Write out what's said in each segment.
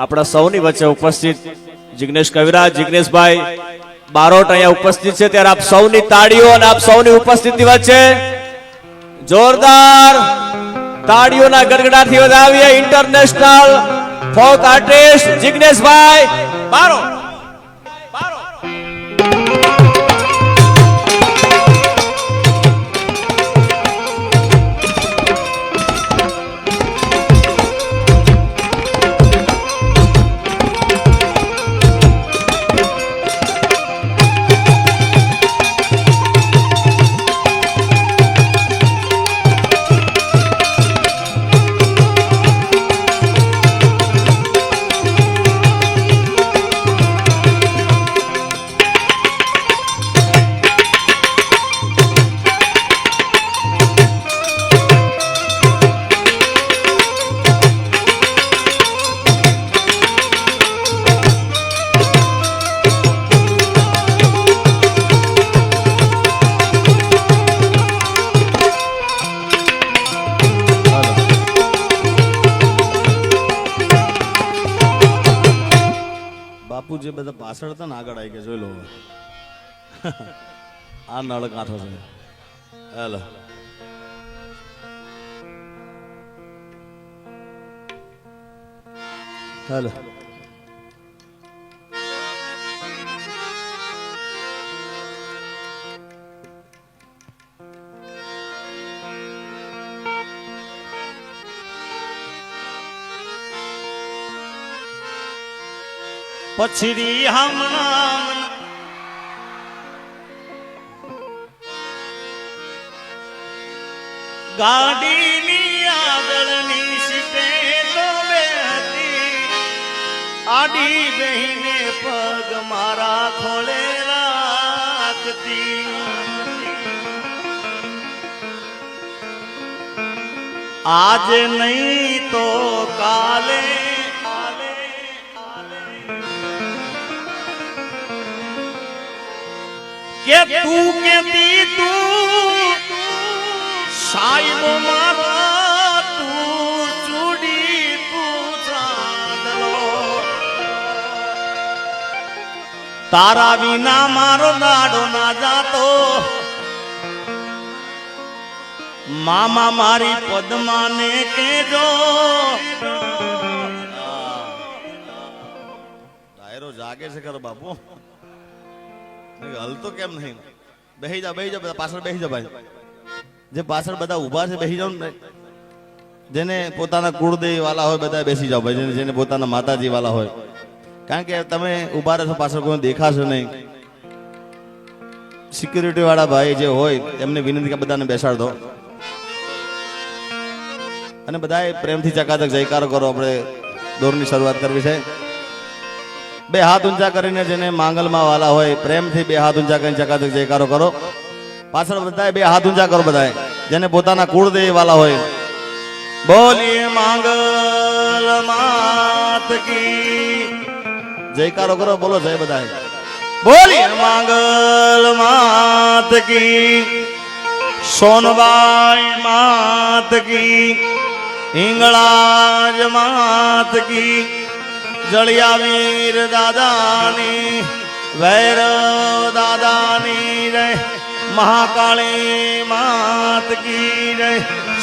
આપણા સૌની વચ્ચે ઉપસ્થિત જિગ્નેશ કવિરાજ, જિગ્નેશભાઈ બારોટ અહીંયા ઉપસ્થિત છે, ત્યારે આપ સૌની તાળીઓ અને આપ સૌની ઉપસ્થિતિ વચ્ચે જોરદાર તાળીઓના ગડગડાટથી વધાવીએ ઇન્ટરનેશનલ ફોક આર્ટિસ્ટ જિગ્નેશભાઈ બારોટ. બાપુ જે બધા પાછળ હતા ને આગળ આવી ગયા, જોઈ લો. આ નળ કાંઠો છે. Hello, hello. પછડી હમણાં ગાડીની આગળની સીટે તો બેહતી આડી બહેને પગ મારા ખોળે રાખતી. આજે નહીં તો કાલે કે તું કેતી તું સાહેબો મારા તું ચૂડી તું ચાંદલો તારા વિના મારો દાડો ના જાતો. મામા મારી પદ્માને કેજો ડાયરો જાગે છે કરો બાપુ. હલતો કેમ નહીં? બેહી જા બધા પાછળ બેહી જા ભાઈ. જે પાછળ બધા ઉભા છે બેહી જાવ ને. જેને પોતાના કુળદેવી વાલા હોય બધા બેસી જાવ ભાઈ. જેને પોતાના માતાજી વાલા હોય, કારણ કે તમે ઉભા રહેશો પાછળ કોઈ દેખાશે નહીં. સિક્યુરિટી વાળા ભાઈ જે હોય એમને વિનંતી કે બધાને બેસાડ દો અને બધાએ પ્રેમથી ચકાચક જયકારો કરો. આપણે દોરની શરૂઆત કરવી છે. બે હાથ ઊંચા કરીને જેને માંગલમાં વાલા હોય પ્રેમથી બે હાથ ઊંચા કરીને ચકાચક જયકારો કરો. પાછળ બધાએ બે હાથ ઊંચા કરો. બધાએ જેને પોતાના કુળદેવી વાલા હોય બોલીએ માંગલ માત કી જયકારો કરો. બોલો જય બધાએ. બોલીએ માંગલ માત કી, સોનબાઈ માત કી, હિંગળાજ માત કી, જળિયાવીર દાદાની, ભૈરવ દાદાની જય, મહાકાળી માત કી જય,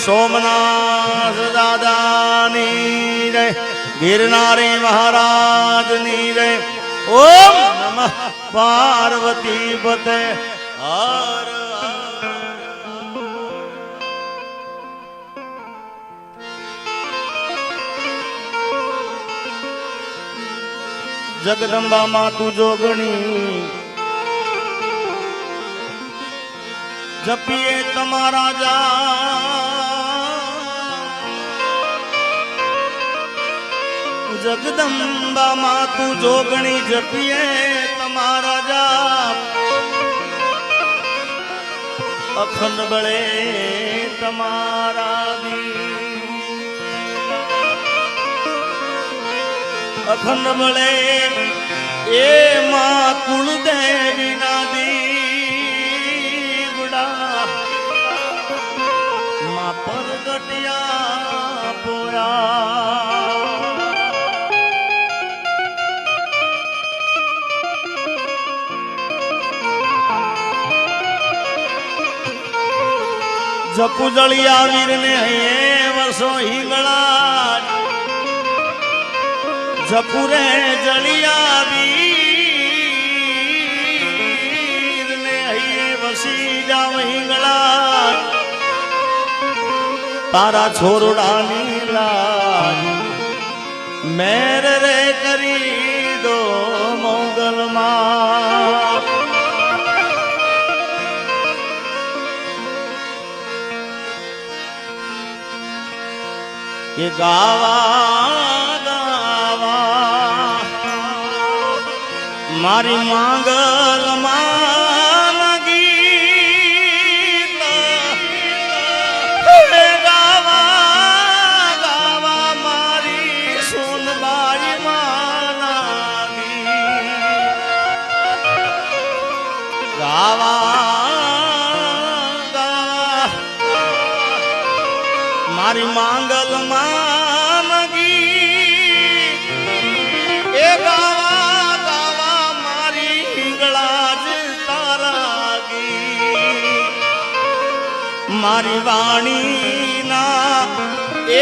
સોમનાથ દાદાની જય, ગિરનારી મહારાજની જય. ઓમ નમઃ પાર્વતી પતે હર. જગદંબા માતુ જોગણી જપીએ તમારા જગદંબા માતુ જોગણી જપીએ તમારા જાપ. અખંડ બળે તમારા અખંડ બળે એ માં કુળદેવી ના દીવડા માં પરગટિયા પોયા. જપુ જળિયા વીર ને હૈયે વર્ષો હિંગળા જપુરે જળિયા વીર ને હૈયે વસી જાવ હિંગળા તારા છોરડાની લાજ મેર રે કરી દો મોગલમાં કે ગાવા ગાવા મારી માંગલમાં ગીત ગાવા ગાવા મારી સોનબાઈ માના ગાવા ગાવા મારી માંગલમાં મારી વાણી ના એ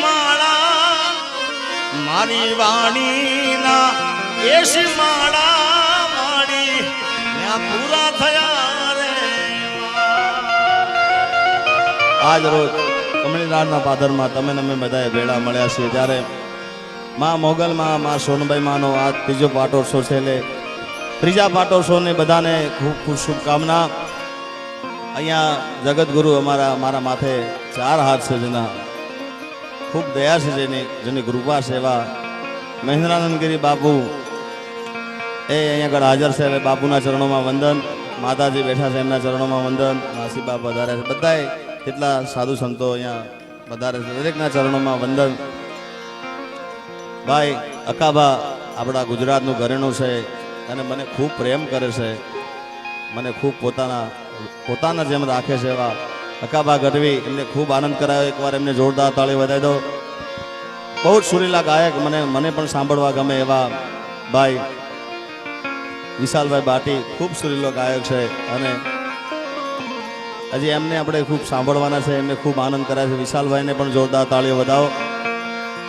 માળા મારી વાણી ના એસી માળા માડી ત્યાં પૂરા થયા રે આજ રોજ કમળીનાથના પાદરમાં તમે અમે બધાએ ભેળા મળ્યા છીએ ત્યારે માં મોગલમાં માં સોનબાઈ માનો આ ત્રીજો પાટોત્સવ છે એટલે ત્રીજા પાટોત્સવને બધાને ખૂબ ખૂબ શુભકામના અહીંયા જગતગુરુ મારા માથે 4 હાથ છે જેના ખૂબ દયા છે જેની કૃપા છે એવા મહેન્દ્રાનંદગીરી બાપુ એ અહીંયા આગળ હાજર છે એટલે બાપુના ચરણોમાં વંદન માતાજી બેઠા છે એમના ચરણોમાં વંદન માસી બાપ વધારે છે બધાએ કેટલા સાધુ સંતો અહીંયા વધારે છે દરેકના ચરણોમાં વંદન ભાઈ અકાબા આપણા ગુજરાતનું ઘરેણું છે અને મને ખૂબ પ્રેમ કરે છે મને ખૂબ પોતાના જેમ રાખે છે એવા અકાબા ગઢવી એમને ખૂબ આનંદ કરાયો એકવાર એમને જોરદાર તાળી વધાવી દો બહુ જ સુરીલા ગાયક મને પણ સાંભળવા ગમે એવા ભાઈ વિશાલભાઈ બાટી ખૂબ સુરીલો ગાયક છે અને હજી એમને આપણે ખૂબ સાંભળવાના છે એમને ખૂબ આનંદ કરાય છે વિશાલભાઈને પણ જોરદાર તાળીઓ વધાવો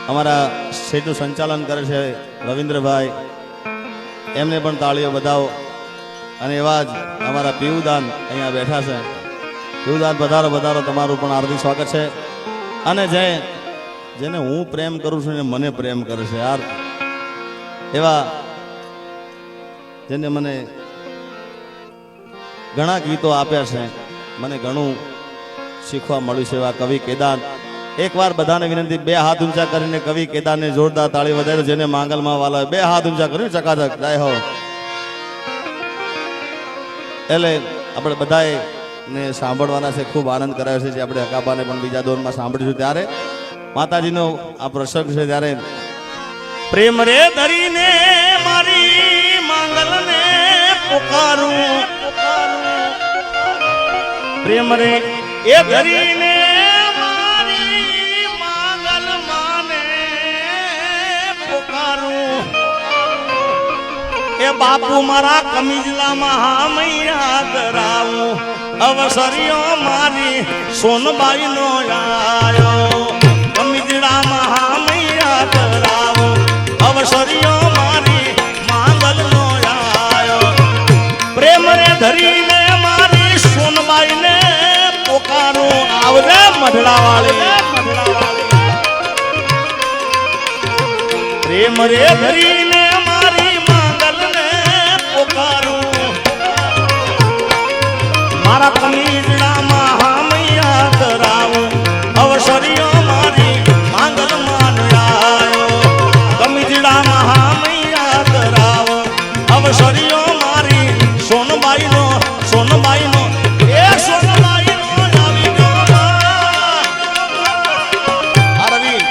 અમારા સ્ટેજનું સંચાલન કરે છે રવિન્દ્રભાઈ એમને પણ તાળીઓ વધાવો અને એવા જ અમારા પીવુદાન અહીંયા બેઠા છે પીવુદાન વધારો તમારું પણ હાર્દિક સ્વાગત છે અને જેને હું પ્રેમ કરું છું ને મને પ્રેમ કરે છે યાર એવા જેને મને ઘણા ગીતો આપ્યા છે મને ઘણું શીખવા મળ્યું છે એવા કવિ કેદાર એકવાર બધાને વિનંતી 2 હાથ ઊંચા કરીને કવિ કેદારને જોરદાર તાળી વધારે જેને માંગલમાં વાલા 2 હાથ ઊંચા કરીને ચકાચક જય હો એટલે આપણે બધાએ ને સાંભળવાના છે ખૂબ આનંદ કરાયો છે જે આપણે અકાબાને પણ બીજા દોરમાં સાંભળીશું ત્યારે માતાજીનો આ પ્રસંગ છે ત્યારે પ્રેમ રે ધરીને મારી માંગલને પુકારું પ્રેમ રે એ ધરીને મારી માંગલ માને પુકારું એ બાપુ મારા કમીજલામાં હામૈયા કરાવું અવસરીઓ મારી સોનબાઈ નો આયો કમીજલામાં હામૈયા કરાવું અવસરીઓ મારી માંગલ નો આયો પ્રેમ રે ધરીને મારી સોનબાઈ ને પોકારું આવજે મઢડા વાળી પ્રેમ રે ધરીને મારા કમીજડામાં હામૈયા કરાવું અવસરીઓ મારી માંગલ માન આયો કમીજડામાં હામૈયા કરાવું અવસરીઓ મારી સોનબાઈ નો એ સોનબાઈ નો આવી ગયો આરવી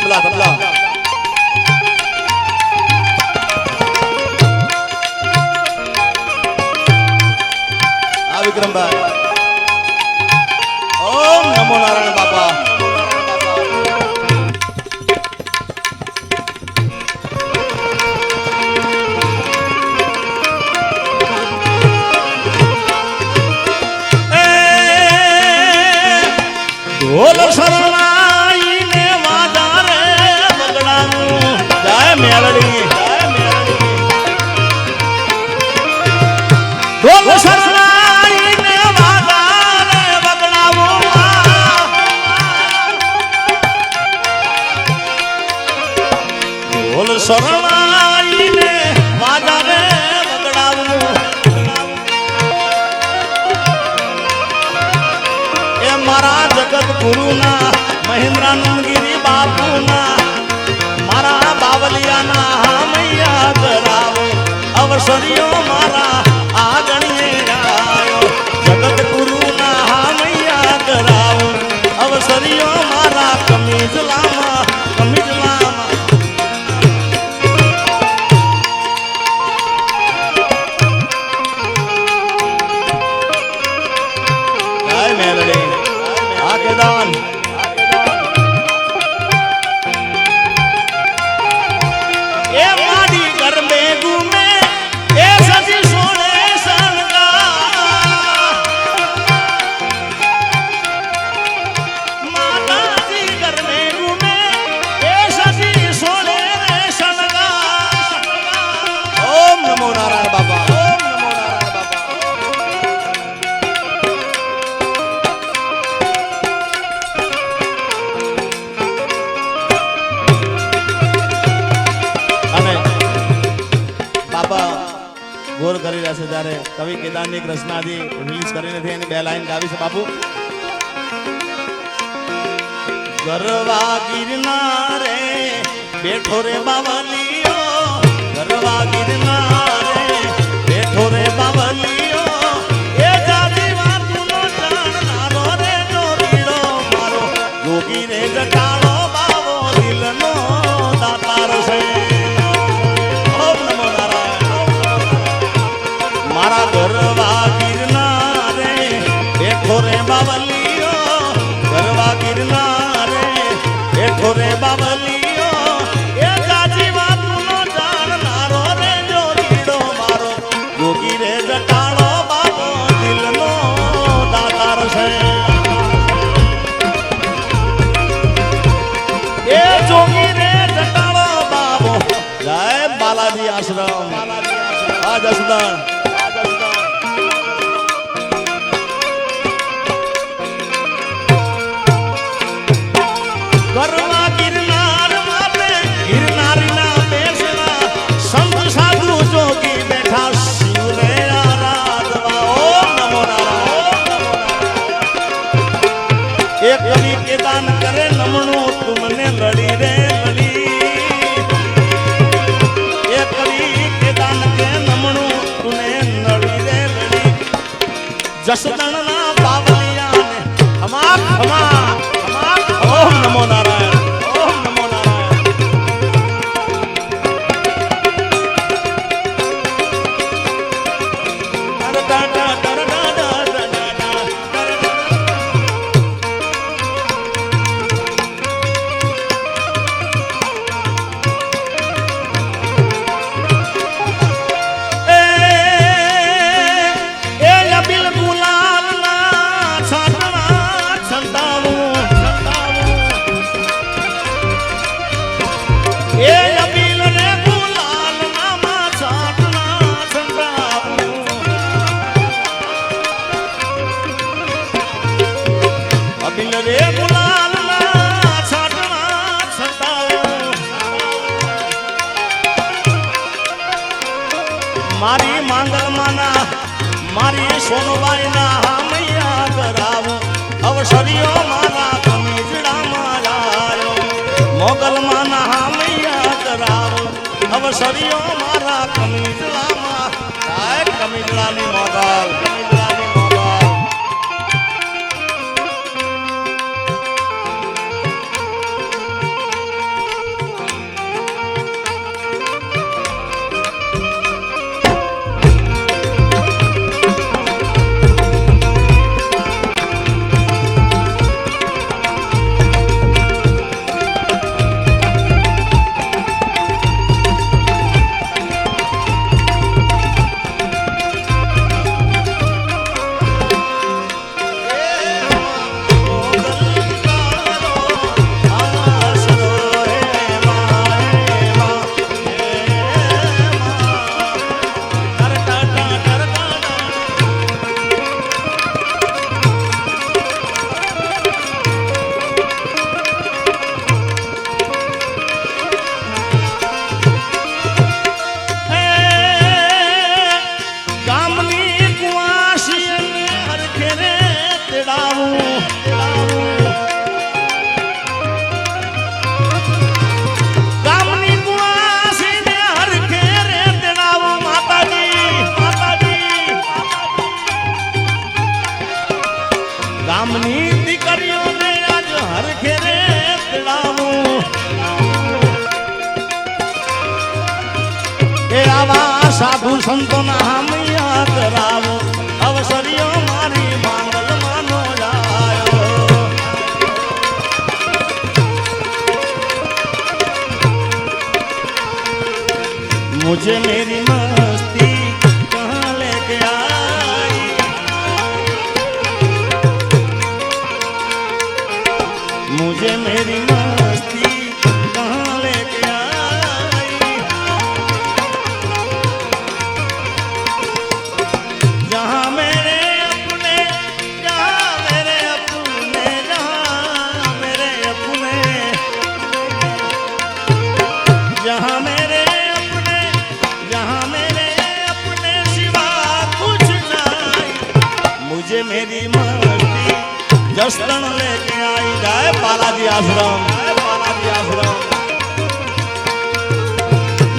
તબલા ઢોલ શરણાઈને વાજા રે વગડાનું જય મેલડી ઢોલ શરણાઈને વાજા રે વગડાવું ઢોલ શરણાઈને વાજા રે વગડાવું એ મારા જગત ગુરુના મહેન્દ્રાનંદગીરી બાપુના મારા બાવલિયાના મૈયા કરાવો અવસરીઓ મારા આગણીએ આવ્યો જગત ગુરુના મૈયા કરાવો અવસરીઓ મારા કમીજલામાં दान ए मारी घर में घूमे ए सजी सोने सनगा माता जी घर में घूमे ए सजी सोने सनगा ओम नमो नारायण बाबा ગોર કરી રહ્યા છે ત્યારે કવિ કેદારની રચનાથી રિલીઝ કરી નથી એની બે લાઈન ગાવી છે બાપુ ગરવા ગિરનારે બેઠો રે બાવલિયો ગરવા ગિરનારે બેઠો રે બાવલિયો એ જાતી વાતનો જાણનારો રે જોડીડો મારો જોગી રે જટાળો બાવો દિલનો દાતાર છે મારા ગરવા ગિરનારે બેઠો રે બાવલિયો ગરવા ગિરનારે બેઠો રે બાવલિયો એ જાજી વાતનો જાણનારો રે જોડીડો મારો જોગી રે જટાળો બાબો દિલનો દાતાર છે એ જોગી રે જટાળો બાબો જય બાલાજી આશ્રમ આ જસદણ ગરવા ગિરનાર માતે ગિરનારીના બેસના સંત સાધુ જોગી બેઠા શિવને આરાધવા ઓમ નમો નારાયણ એક કવિ કે દાન કરે નમણું તુમને લડી રે લડી એક કવિ કે દાન કે નમણું તુને લડી રે લડી જસદણના બાવલિયાને ખમા ખમા ओम नमो नारायण ओम नमो नारायण ए लबिल गुलाल ना छाटना छंदाऊ ए अबील रे गुलाल नामा छाटना छंदाऊ अबील रे गुलाल ना छाटना छंदाऊ मारी માંગલ માના મારી સોનબાઈ ના મૈયા કરાવો અવસરીઓ મારા કમીજડા મારાયો મોગલ માના મૈયા કરાવો અવસરીઓ મારા કમીજડામાં કમીજડાની મોગલ કમીજડાની મોગલ સાધુ સંતોના હામિયા કરાવો અવસરીઓ મારી માંગલ માનો લાયો मुझे मेरी मस्ती कहाँ लेके आई मुझे मेरी मस्ती कहाँ लेके आई जहाँ मेरे अपने जहाँ मेरे अपने जहाँ मेरे अपने जहाँ मेरे जहाँ मेरे अपने सिवा कुछ नहीं मुझे मेरी मस्ती जस्तन लेके आई जाए बालाजी आश्रम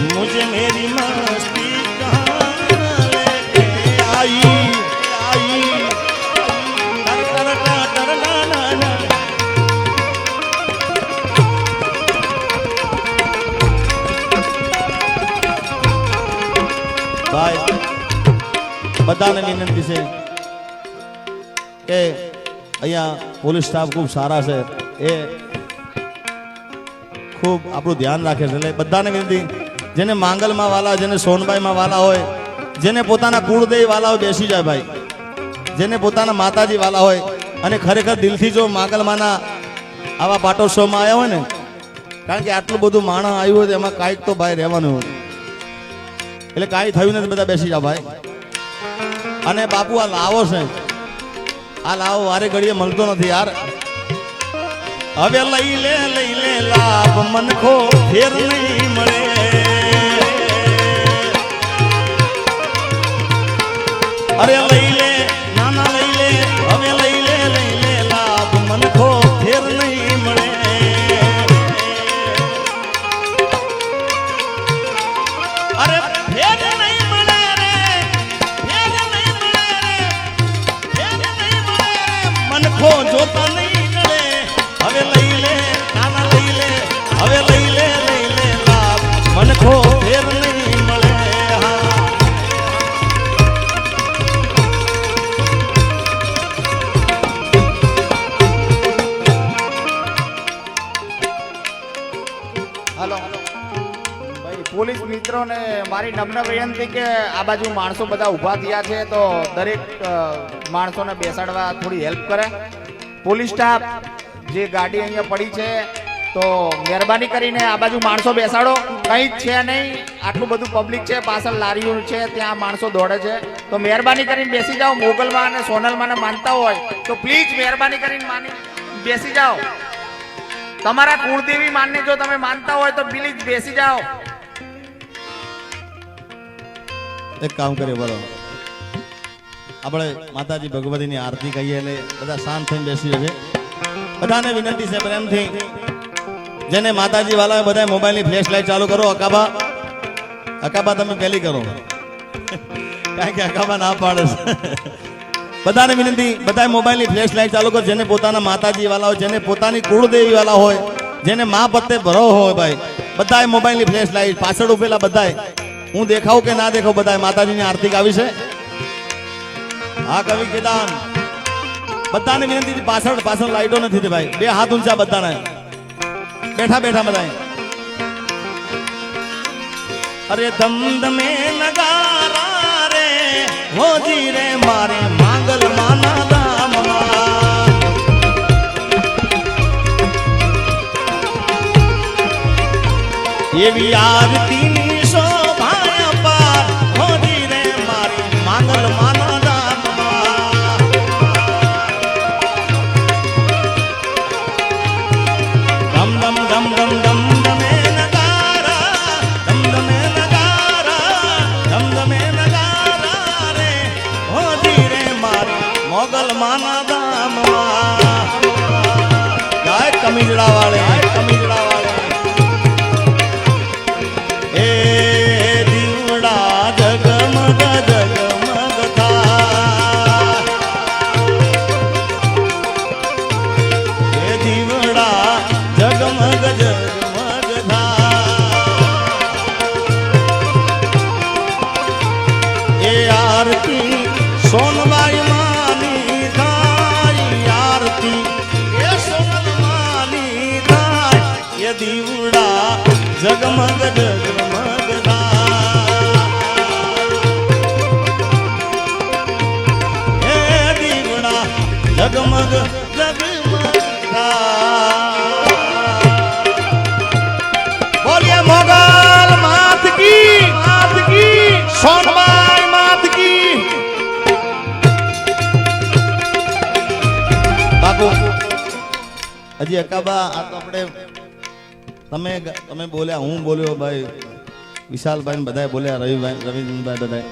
मुझे मेरी मस्ती कहाँ लेके आई टर टर टर टर ना ना ना ભાઈ બધાને વિનંતી છે કે અહીંયા પોલીસ સ્ટાફ ખૂબ સારા છે એ ખૂબ આપણું ધ્યાન રાખે છે એટલે બધાને વિનંતી જેને માંગલમાં વાલા જેને સોનબાઈમાં વાલા હોય જેને પોતાના કુળદેવી વાલા હોય બેસી જાય ભાઈ જેને પોતાના માતાજી વાલા હોય અને ખરેખર દિલથી જો માંગલમાંના આવા પાટોત્સવમાં આવ્યા હોય ને કારણ કે આટલું બધું માણસ આવ્યું હોય તો એમાં કાંઈક તો ભાઈ રહેવાનું હોય એટલે કાંઈ થયું નથી બધા બેસી જાવ ભાઈ અને બાપુ આ લાવો છે આ લાવો વારે ઘડીએ મળતો નથી યાર હવે લઈ લે લાભ મનખો ફેર નહીં મળે અરે લઈ લે નાના લઈ લે હવે લઈ લે લાભ મનખો ફેર નહીં મળે અરે ફેર નહીં મળે રે ફેર નહીં મળે રે ફેર નહીં મળે રે મનખો જોતા નહીં નડે હવે લઈ લે નાના લઈ લે હવે લઈ લે લાભ મનખો ફેર નહીં મળે હાલો ભાઈ પોલીસ મિત્રોને મારી નમ્ર વિનંતી કે આ બાજુ માણસો બધા ઊભા થયા છે તો દરેક માણસોને બેસાડવા થોડી હેલ્પ કરે પોલીસ સ્ટાફ જે ગાડી અહીંયા પડી છે તો મહેરબાની કરીને આ બાજુ માણસો બેસાડો કંઈ જ છે નહીં આટલું બધું પબ્લિક છે પાછળ લારીઓ છે ત્યાં માણસો દોડે છે તો મહેરબાની કરીને બેસી જાઓ મોગલમાં અને સોનલમાં માનતા હોય તો પ્લીઝ મહેરબાની કરીને બેસી જાઓ તમારા કુળદેવી માનને જો તમે માનતા હોય તો પ્લીઝ બેસી જાઓ એક કામ કરીએ બરો આપણે માતાજી ભગવતીની આરતી કહીએ એટલે બધા શાંત થઈને બેસી જશે બધાને વિનંતી છે પ્રેમથી જેને માતાજી વાલા બધા મોબાઈલની ફ્લેશ લાઈટ ચાલુ કરો અકાબા તમે પહેલી કરો કારણ કે અકાબા ના પાડે છે બધાને વિનંતી બધા મોબાઈલની ફ્લેશ લાઈટ ચાલુ કરો જેને પોતાના માતાજી વાલા હોય જેને પોતાની કુળદેવી વાલા હોય જેને મા પત્તે ભરો હોય ભાઈ બધાએ મોબાઈલની ફ્લેશ લાઈટ પાછળ ઉભેલા બધાએ હું દેખાવ કે ના દેખાવ બધાએ માતાજીની આરતી ગાવી છે હા કવિ કેદાન બધાને વિનંતી પાછળ લાઈટો નથી ભાઈ બે હાથ ઊંચા બધાને બેઠા બધાએ અરે ધમધમે નગારા રે હોજી રે મારે માંગલ માના દામમાં એવી આરતીની શોભા પાર હોજી રે મારી માંગલ માના દામમાં ધમ ધમ ધમ ધમ ધમ ધમે નગારા ધમધમે નગારા રે હોજી રે મારી મોગલ માના દામમાં ગાય કમીજડા વાળે એ જગમગ જગમગ હે દીવડા જગમગ જગમગ બોલીએ મોગલ માત કી સોનબાઈ માત કી બાપુ હજી અકાબા આ તો આપણે તમે બોલ્યા હું બોલ્યો ભાઈ વિશાલભાઈ બધાએ બોલ્યા રવિભાઈ બધાએ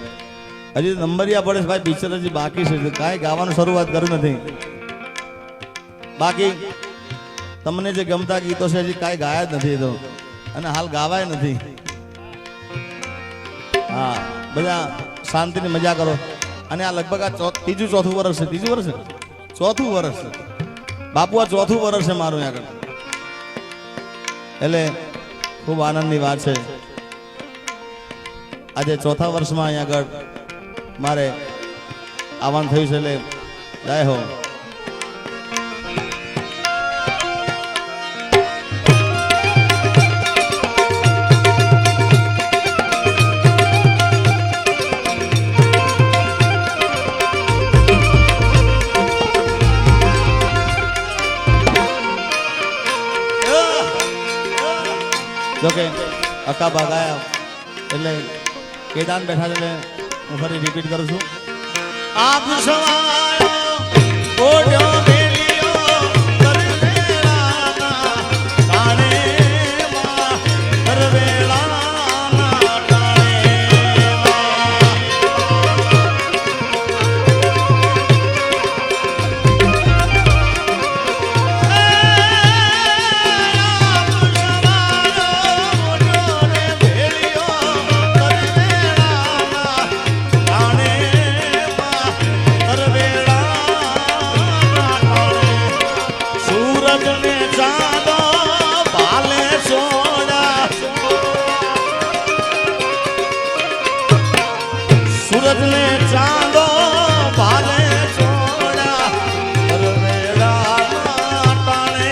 હજી નંબરિયા પડે છે ભાઈ પિક્ચર હજી બાકી છે કાંઈ ગાવાનું શરૂઆત કર્યું નથી બાકી તમને જે ગમતા ગીતો છે હજી કાંઈ ગાયા જ નથી તો અને હાલ ગાવાય નથી હા બધા શાંતિની મજા કરો અને આ લગભગ આ ત્રીજું ચોથું વર્ષ છે ત્રીજું વર્ષ છે ચોથું વર્ષ છે બાપુ આ ચોથું વર્ષ છે મારું આગળ એટલે ખૂબ આનંદની વાત છે આજે ચોથા વર્ષમાં અહીંયા આગળ મારે આવવાનું થયું છે એટલે જય હો જોકે અકાબા ગાયા એટલે કેદાન બેઠા એટલે હું ફરી રિપીટ કરું છું આપ સવાયો ઓઢ્યો બેલિયો કરવેળાના ટાણેમાં કરવેળાના સૂરજને ચાંદો ભાલે સોડા કરવેળા ટાણે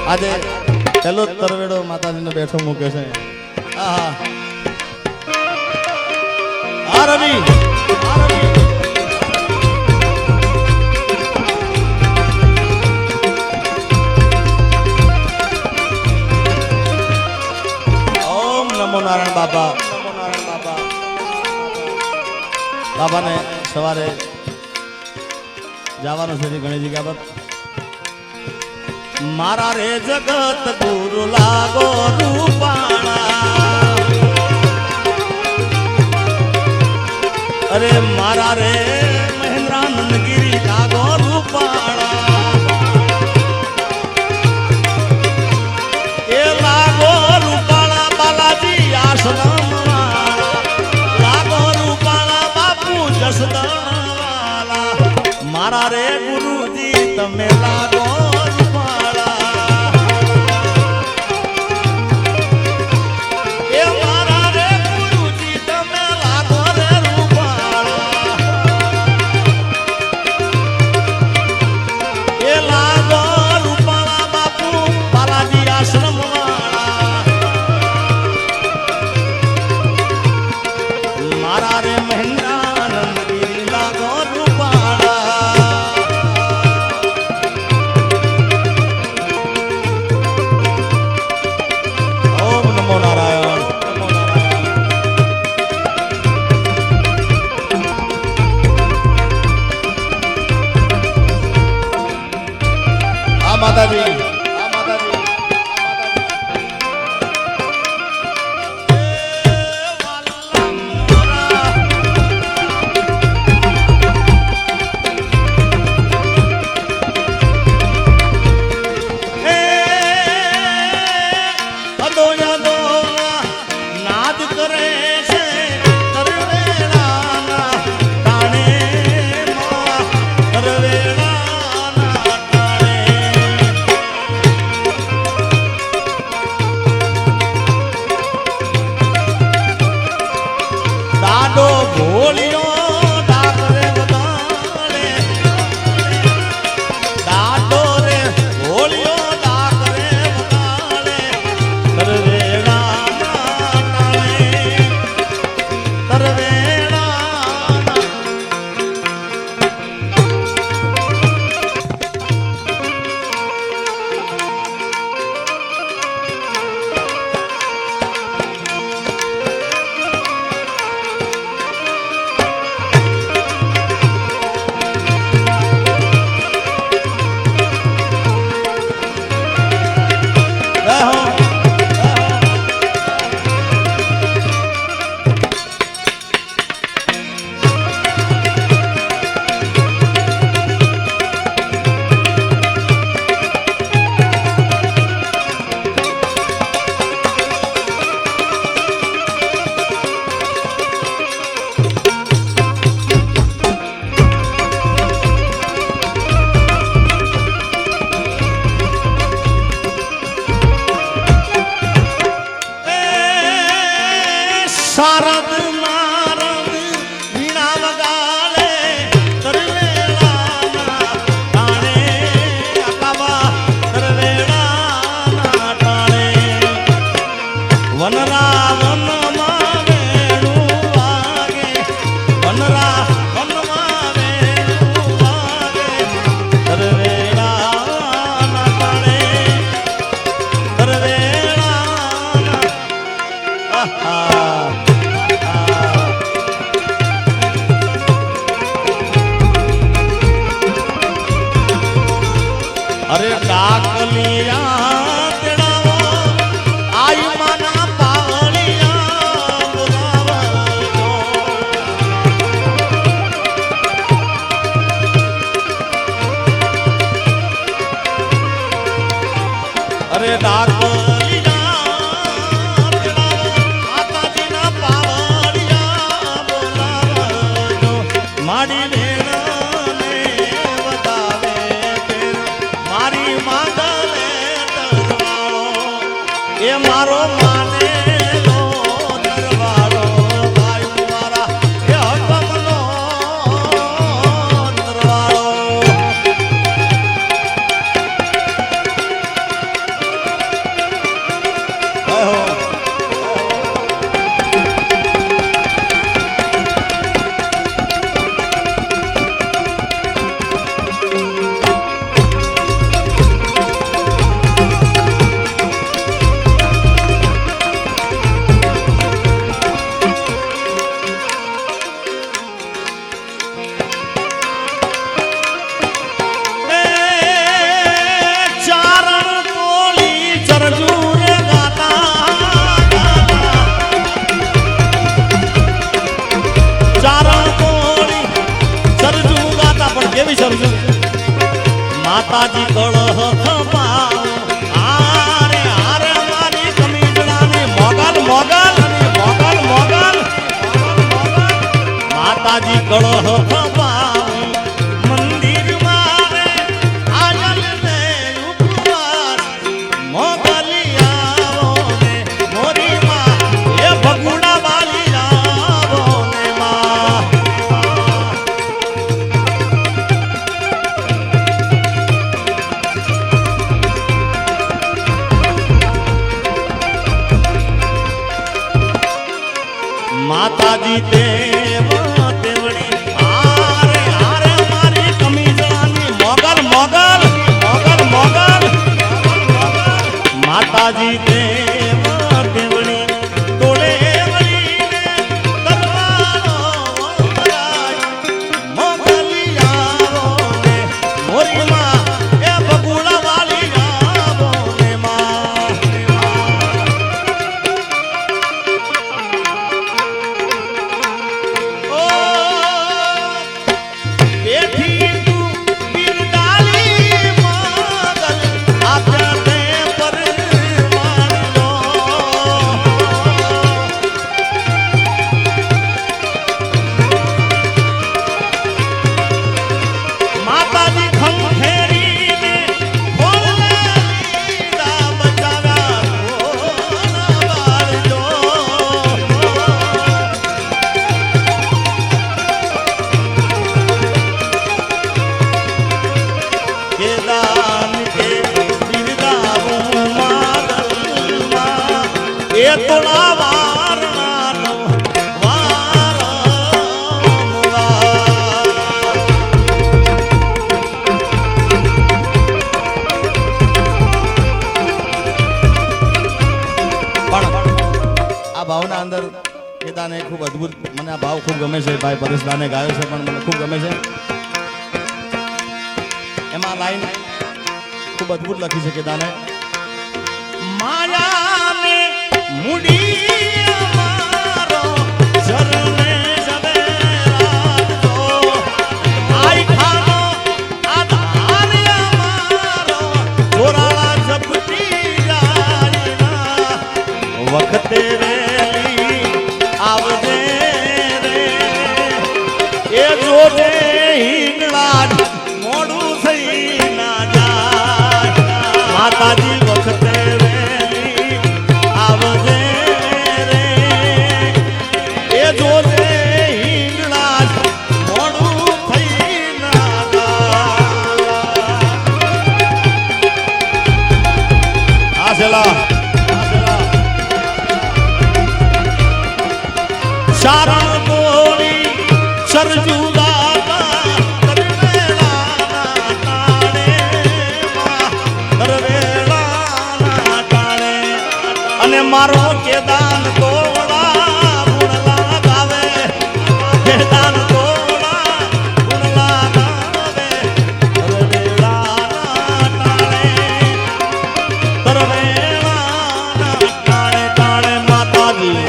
આજે પેલો તરવેડો માતાજીનો બેઠો મૂક્યો છે આહા આ રવિ નમો નારાયણ બાબા બાબાને સવારે જવાનું છે ઘણી જગ્યા પર મારા રે જગત ગુરુ લાગો રૂપાણા અરે મારા રે મહેન્દ્રાનંદ ગિરી લાગો રૂપાણા એ લાગો રૂપાણા બાલાજી આશ્રમ લાગો રૂપાણા બાપુ જસદણ વાલા મારા રે ગુરુજી તમે લાગો માતાજી ભોળિયો ડાકરે વગાડે દાડો રે ભોળિયો ડાકરે વગાડે તરવેડા તાણે તરવેડા શારદ નારદ વીણા વગાડે તરવેડાના ટાણે અકાબા તરવેડાના ટાણે વનરા વનમાં વેણું વાગે વનરા વનમાં વેણું વાગે તરવેડાના ટાણે તરવેડાના આહા અરે ડાકલિયા તેડાવો આઈ માના પાવળિયા બોલાવજો અરે ડાકલિયા તેડાવો માતાજીના પાવળિયા બોલાવજો માડી વેણને વધાવે મારી માંગલે તરવાળો એ મારો માનેલો તરવાળો ભાઈ મારા એ હકમનો તરવાળો માતાજી કળહ ખપાવો આરે આરે મારી કમીજડાની મોગલ મોગલ મોગલ મોગલ માતાજી કળહ ખપાવો મંદિર મારે આજલ ને ઉપવાસ મોગલિયાઓ ને મોરી માં એ ભગુડા વાલી આવો ને માં માતાજી દેવ દેવડી આરે આરે મારી કમીજડાની મોગલ મોગલ મોગલ મોગલ માતાજી દેવ દેવડી તોડે વળીને તરવારો વંદરાય મોગલિયાઓ ને મોરી માં એ બગુડા વાલી આવો ને માં બેઠી તું બિરડાલી માગલ આપ્યા તે પરમાણનો દાને ખૂબ અદ્ભુત, મને આ ભાવ ખૂબ ગમે છે. ભાઈ પરેશ દાને ગાયો છે પણ મને ખૂબ ગમે છે. એમાં લાઈન ખૂબ અદ્ભુત લખી છે કે દાને માયાની મુડી અમારો ચરણે જવે રાખજો, આઈ ખાનો આધાર અમારો ચોરાળા ઝપટી જાયના વખતે રેલી આવજે રે એ જોજે હિંગળા મોડું થઈ ના જાય માતાજી વખતે વેલી આવજે રે એ જોજે હિંગળા મોડું થઈ ના જાય. આ છેલ્લા શારણ બોલી સરજુ મારો કેદાન તોડા ગુણલા ગાવે, કેદાન તોડા ગુણલા ગાવે, તરવેળાના ટાણે ટાણે માતાજી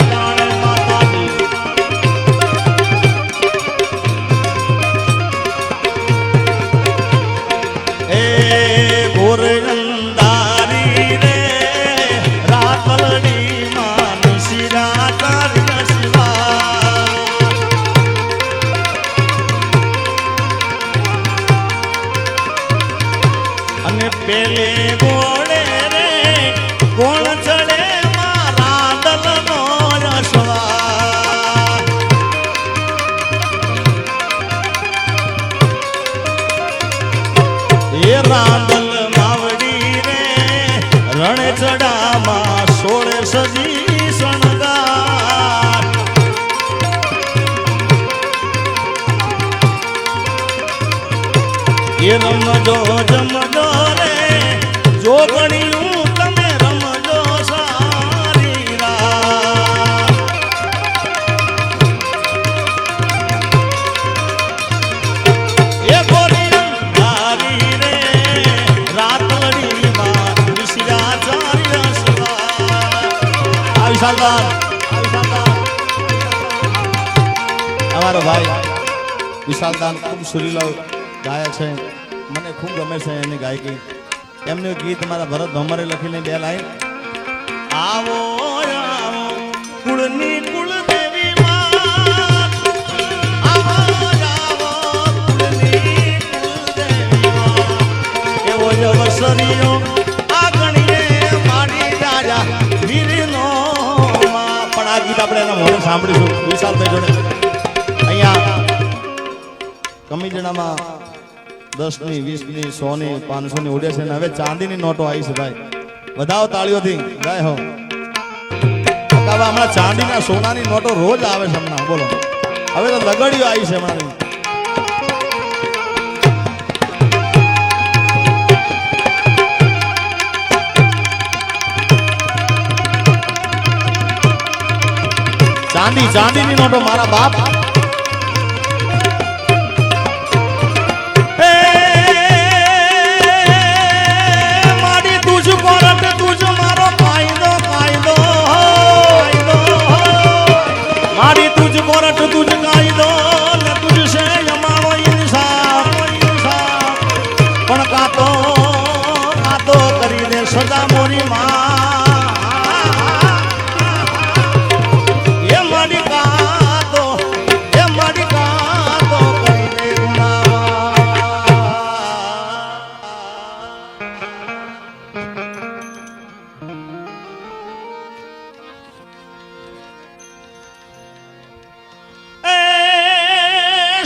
એ ભોર અંધારી રે રાતલડી અને પેલે ગોળે રે ગોળ ચડે મારા દલનો યશવા, એ રાંદલ માવડી રે રણે ચડામાં સોળે સજી શણગાર, એ રમજો જમજો રે જોગણિયું તમે રમજો સારી રાત, એ ગોરી અંધારી રે રાતલડીમાં વિસર્યા ચાર્ય સવાર. આ વિશાલદાન અમારો ભાઈ વિશાલદાન ખૂબ સુરીલો ગાયક છે, મને ખૂબ ગમે છે એની ગાયકી. એમનું ગીત મારા ભરત ભમરે લખીને 2 લાઈન આવો આવો કુળની કુળદેવી માં, આવો આવો કુળની કુળદેવી માં, એવો જ અવસરીઓ આગણીએ મારી રાજા વીરનો માં. પણ આ ગીત આપણે એના મોઢે સાંભળીશું વિશાલભાઈ જોડે. અહીંયા કમીજણામાં 10ની 20ની 100ની 500ની ઉડે છે ને હવે ચાંદીની નોટો આવી છે ભાઈ. વધાવો તાળીઓથી ગાય હો. હમણાં ચાંદીના સોનાની નોટો રોજ આવે છે હમણાં, બોલો. હવે તો લગડીઓ આવી છે હમણાં. ચાંદીની નોટો મારા બાપ સદા મોરી એ મારી કાતો કરી દે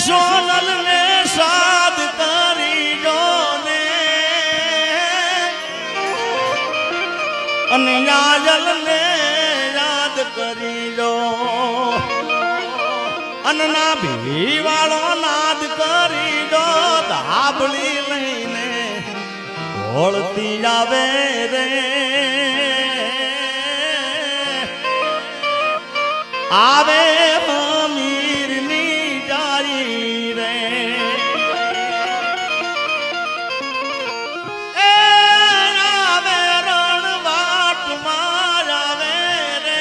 સોનલ ને સાદ કરી જો ને અને યાજલ ને યાદ કરી લો અનના ભી વાળો નાદ કરી લો ધાબળી લઈને ઓળતી આવે રે આવે હમીરની જાળી રે એ આવે રણવાટમાં આવે રે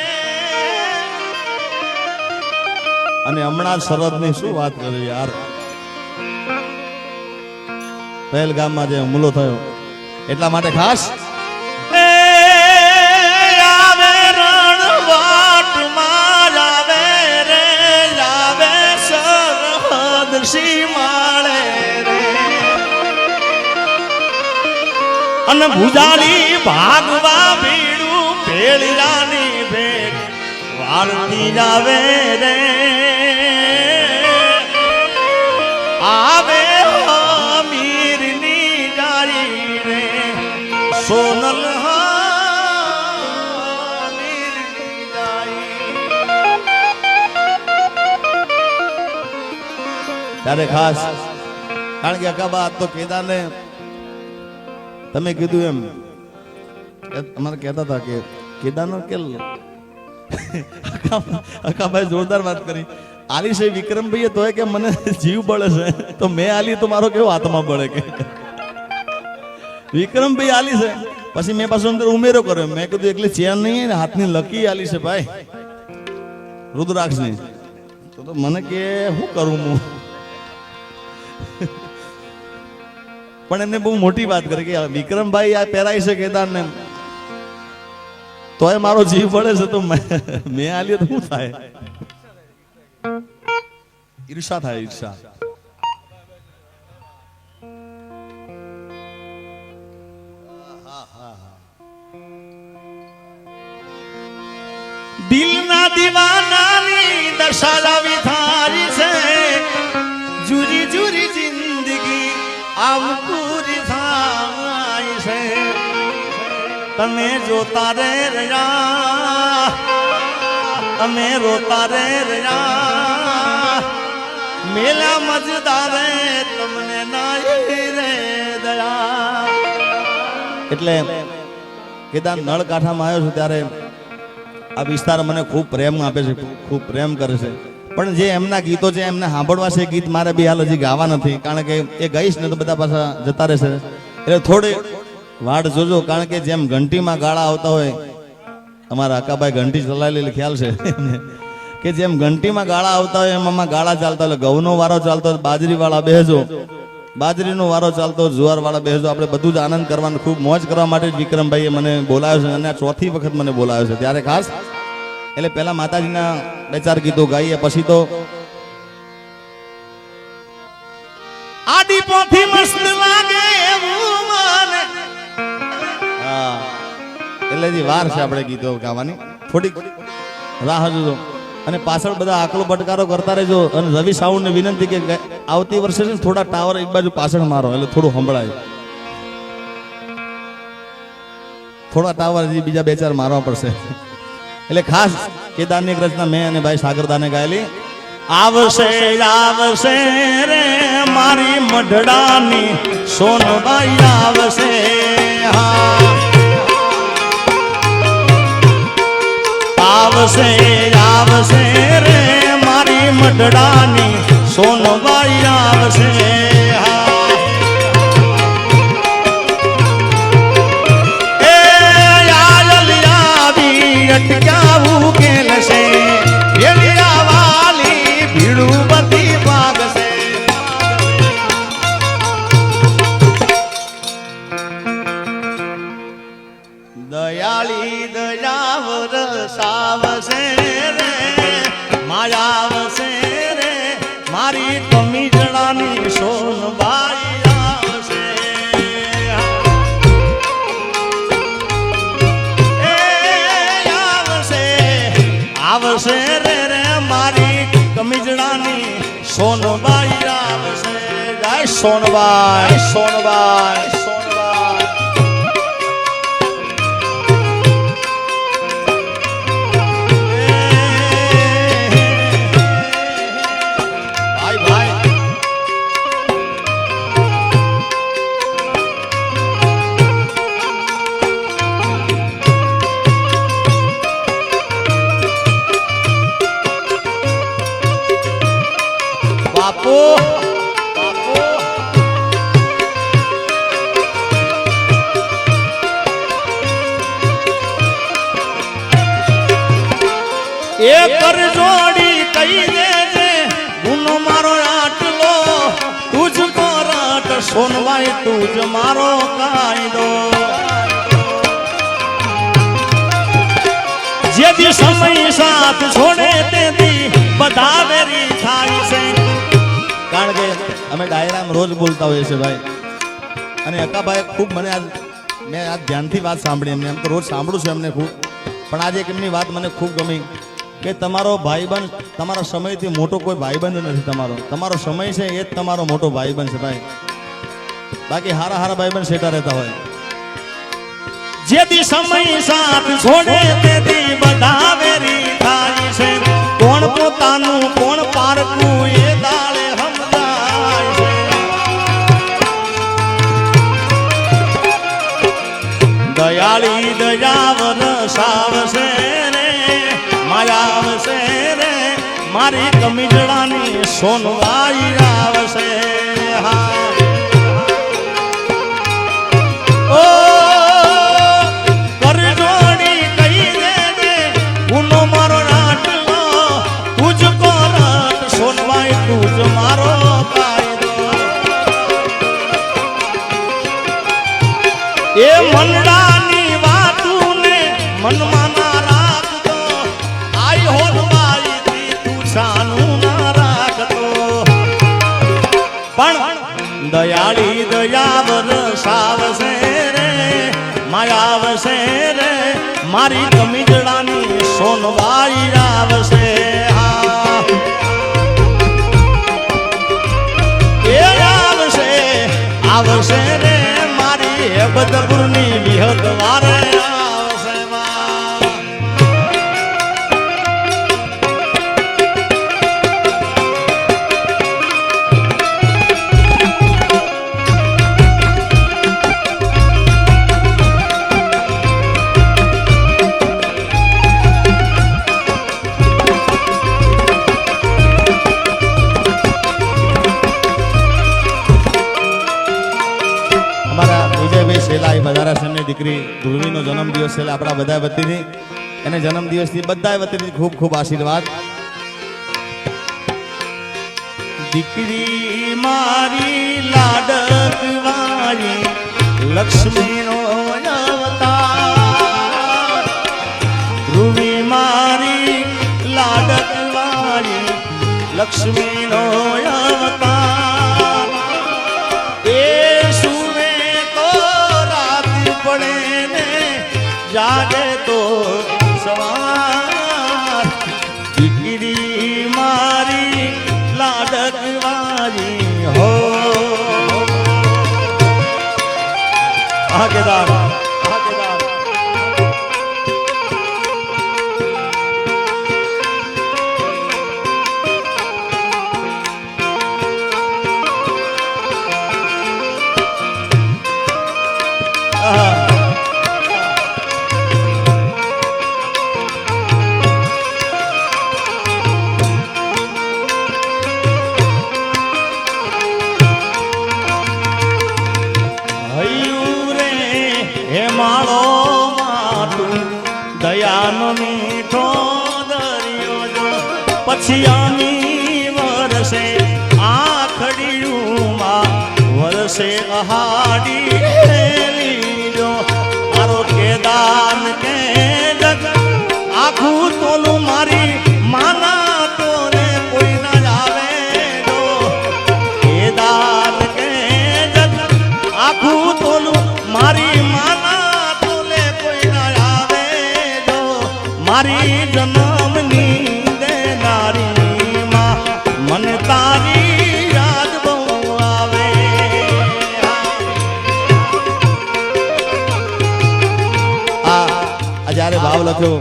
અને હમણાં શરદની શું વાત કરી યાર પહેલગામમાં જે હુમલો થયો એટલા માટે ખાસ અને ભુજાલી ભાગવા ભીડું ભેળિયાની ભેટ વાળતી જાવે રે આવે હમીરની જાળી રે સોનલ હમીરની જાળી ત્યારે ખાસ કારણ કે અકાબા તો કેદારને તમે કીધું એમ અમારે કહેતા હતા કે કેદારનો કે અકાભાઈ જોરદાર વાત કરી આલી છે વિક્રમભાઈએ તોય કે મને જીવ બળે છે તો મેં આલી તો મારો કેવો આત્મા બળે કે વિક્રમભાઈ આલી છે પછી મેં પાછું અંદર ઉમેરો કર્યો મેં કીધું એકલી ચેન નહીં ને હાથની લકી આલી છે ભાઈ રુદ્રાક્ષની તો મને કે શું કરું હું પણ એમને બહુ મોટી વાત કરી કે વિક્રમભાઈ આ પહેરાય છે કેદારને તોય મારો જીવ પડે છે તો મેં આલ્યો તો શું થાય ઈર્ષા થાય ઈર્ષા દિલના દીવાનાની દશા લાવી થારી છે જુરી જુરી જિંદગી આમ પૂરી થાય છે તમે જોતા રે રહ્યા અમે રોતા રે રહ્યા મેલા મજદારે તમને નાઈ રે દયા એટલે કેદાર નળ કાંઠામાં આવ્યો છું ત્યારે આ વિસ્તાર મને ખૂબ પ્રેમ આપે છે ખૂબ પ્રેમ કરે છે પણ જે એમના ગીતો છે એમને સાંભળવા છે ગીત મારે બી હાલ હજી ગાવા નથી કારણ કે એ ગાઈશ ને તો બધા પાછા જતા રહેશે એટલે થોડી વાડ જોજો કારણ કે જેમ ઘંટીમાં ગાળા આવતા હોય અમારા અકાભાઈ ઘંટી ચલાવેલી ખ્યાલ છે કે જેમ ઘંટીમાં ગાળા આવતા હોય એમાં ગાળા ચાલતા હોય ઘઉંનો વારો ચાલતો હોય બાજરી વાળા બેસજો બાજરીનો વારો ચાલતો હોય જુવાર વાળા બેસજો આપણે બધું જ આનંદ કરવાનું ખૂબ મોજ કરવા માટે જ વિક્રમભાઈએ મને બોલાવ્યો છે અને આ ચોથી વખત મને બોલાવ્યો છે ત્યારે ખાસ એટલે પેલા માતાજીના બે ચાર ગીતો ગાઈએ પછી તો આડી પોથી મસ્ત લાગે એવું મને હા એટલે જે વાર છે આપણે ગીતો ગાવાની થોડીક રાહ જોજો અને પાછળ બધા આકલો બટકારો કરતા રહેજો અને રવિ સાઉન્ડ ને વિનંતી કે આવતી વર્ષે છે ને થોડા ટાવર એક બાજુ પાછળ મારો એટલે થોડું સંભળાય થોડા ટાવર બીજા બે ચાર મારવા પડશે એટલે ખાસ કેદારની રચના મેં અને ભાઈ સાગરદાને ગાયેલી આવશે આવશે રે મારી મઢડાની સોનબાઈ આવશે આવશે આવશે રે મારી મઢડાની સોનબાઈ આવશે અટકાવું કેલ છે વાલી ભીડું બધી ભાગશે દયાળી દયાવર સાવશે રે માયાવશે રે મારી કમી જણાની સોનબાઈ આવશે આવશે રે રે મારી કમીજડાની સોનબાઈ આવશે જય સોનબાઈ સોનબાઈ સોનબાઈ ભાઈ ભાઈ બાપુ બાપુ એ કર જોડી કહી દેજે ગુનો મારો આટલો તુજ કો રાટ સોનવાઈ તુજ મારો કાયદો જેથી સમય સાથ છોડે તેથી બધા વેરી થાય છે કારણ કે અમે ડાયરામાં રોજ બોલતા હોઈએ છીએ ભાઈ અને અકાભાઈ ખૂબ મને આજ મેં આજ ધ્યાનથી વાત સાંભળી એમને એમ તો રોજ સાંભળું છું એમને ખૂબ પણ આજે એક એમની વાત મને ખૂબ ગમી કે તમારો ભાઈબંધ તમારા સમયથી મોટો કોઈ ભાઈબંધ નથી તમારો સમય છે એ જ તમારો મોટો ભાઈબંધ છે ભાઈ બાકી હારા હારા ભાઈબંધ સેટા રહેતા હોય જેથી સમય સાથ છોડે તેથી બધા વેરી થાય છે કોણ પોતાનું કોણ પારકું એ દાળે સમજાય છે દયાળી દયાવર સાવશે રે માયા આવશે રે મારી કમીજડાની સોનવાઈ આવશે હા ઓ એ મનડાની વાતુને મનમાં ના રાખતો આઈ હોલવાઈ થી તું સાનું ના રાખતો પણ દયાળી દયાવર સાવશે રે માયા આવશે રે મારી કમીજડાની સોનવાઈ આવશે હા એ આવશે રે બદપુરની વિહત વારે આવશે વધારા સેમની દીકરી ધ્રુવીનો જન્મદિવસ છે આપણા બધા વતીથી એને જન્મદિવસથી બધા વતીથી ખૂબ ખૂબ આશીર્વાદ દીકરી મારી લાડકવારી લક્ષ્મીનો અવતાર ધ્રુવી મારી લાડકવારી લક્ષ્મીનો અવતાર એ જાગે તો સવાર દીકરી મારી લાડકવારી હો આગેદાર દયાનો મીઠો દરિયો પછી આની વરસે આખડીયુંમાં વરસે અહાડી લીજો મારો કેદાન કે જગ આખું તોલું મારી માના તોને કોઈ ના આવે જો કેદાન કે જગ આખું તોલું મારી માના તોલે કોઈ ના આવે જો મારી જન્મની દેનારી માં મને તારી યાદ બહુ આવે આ જ્યારે ભાવ લખ્યો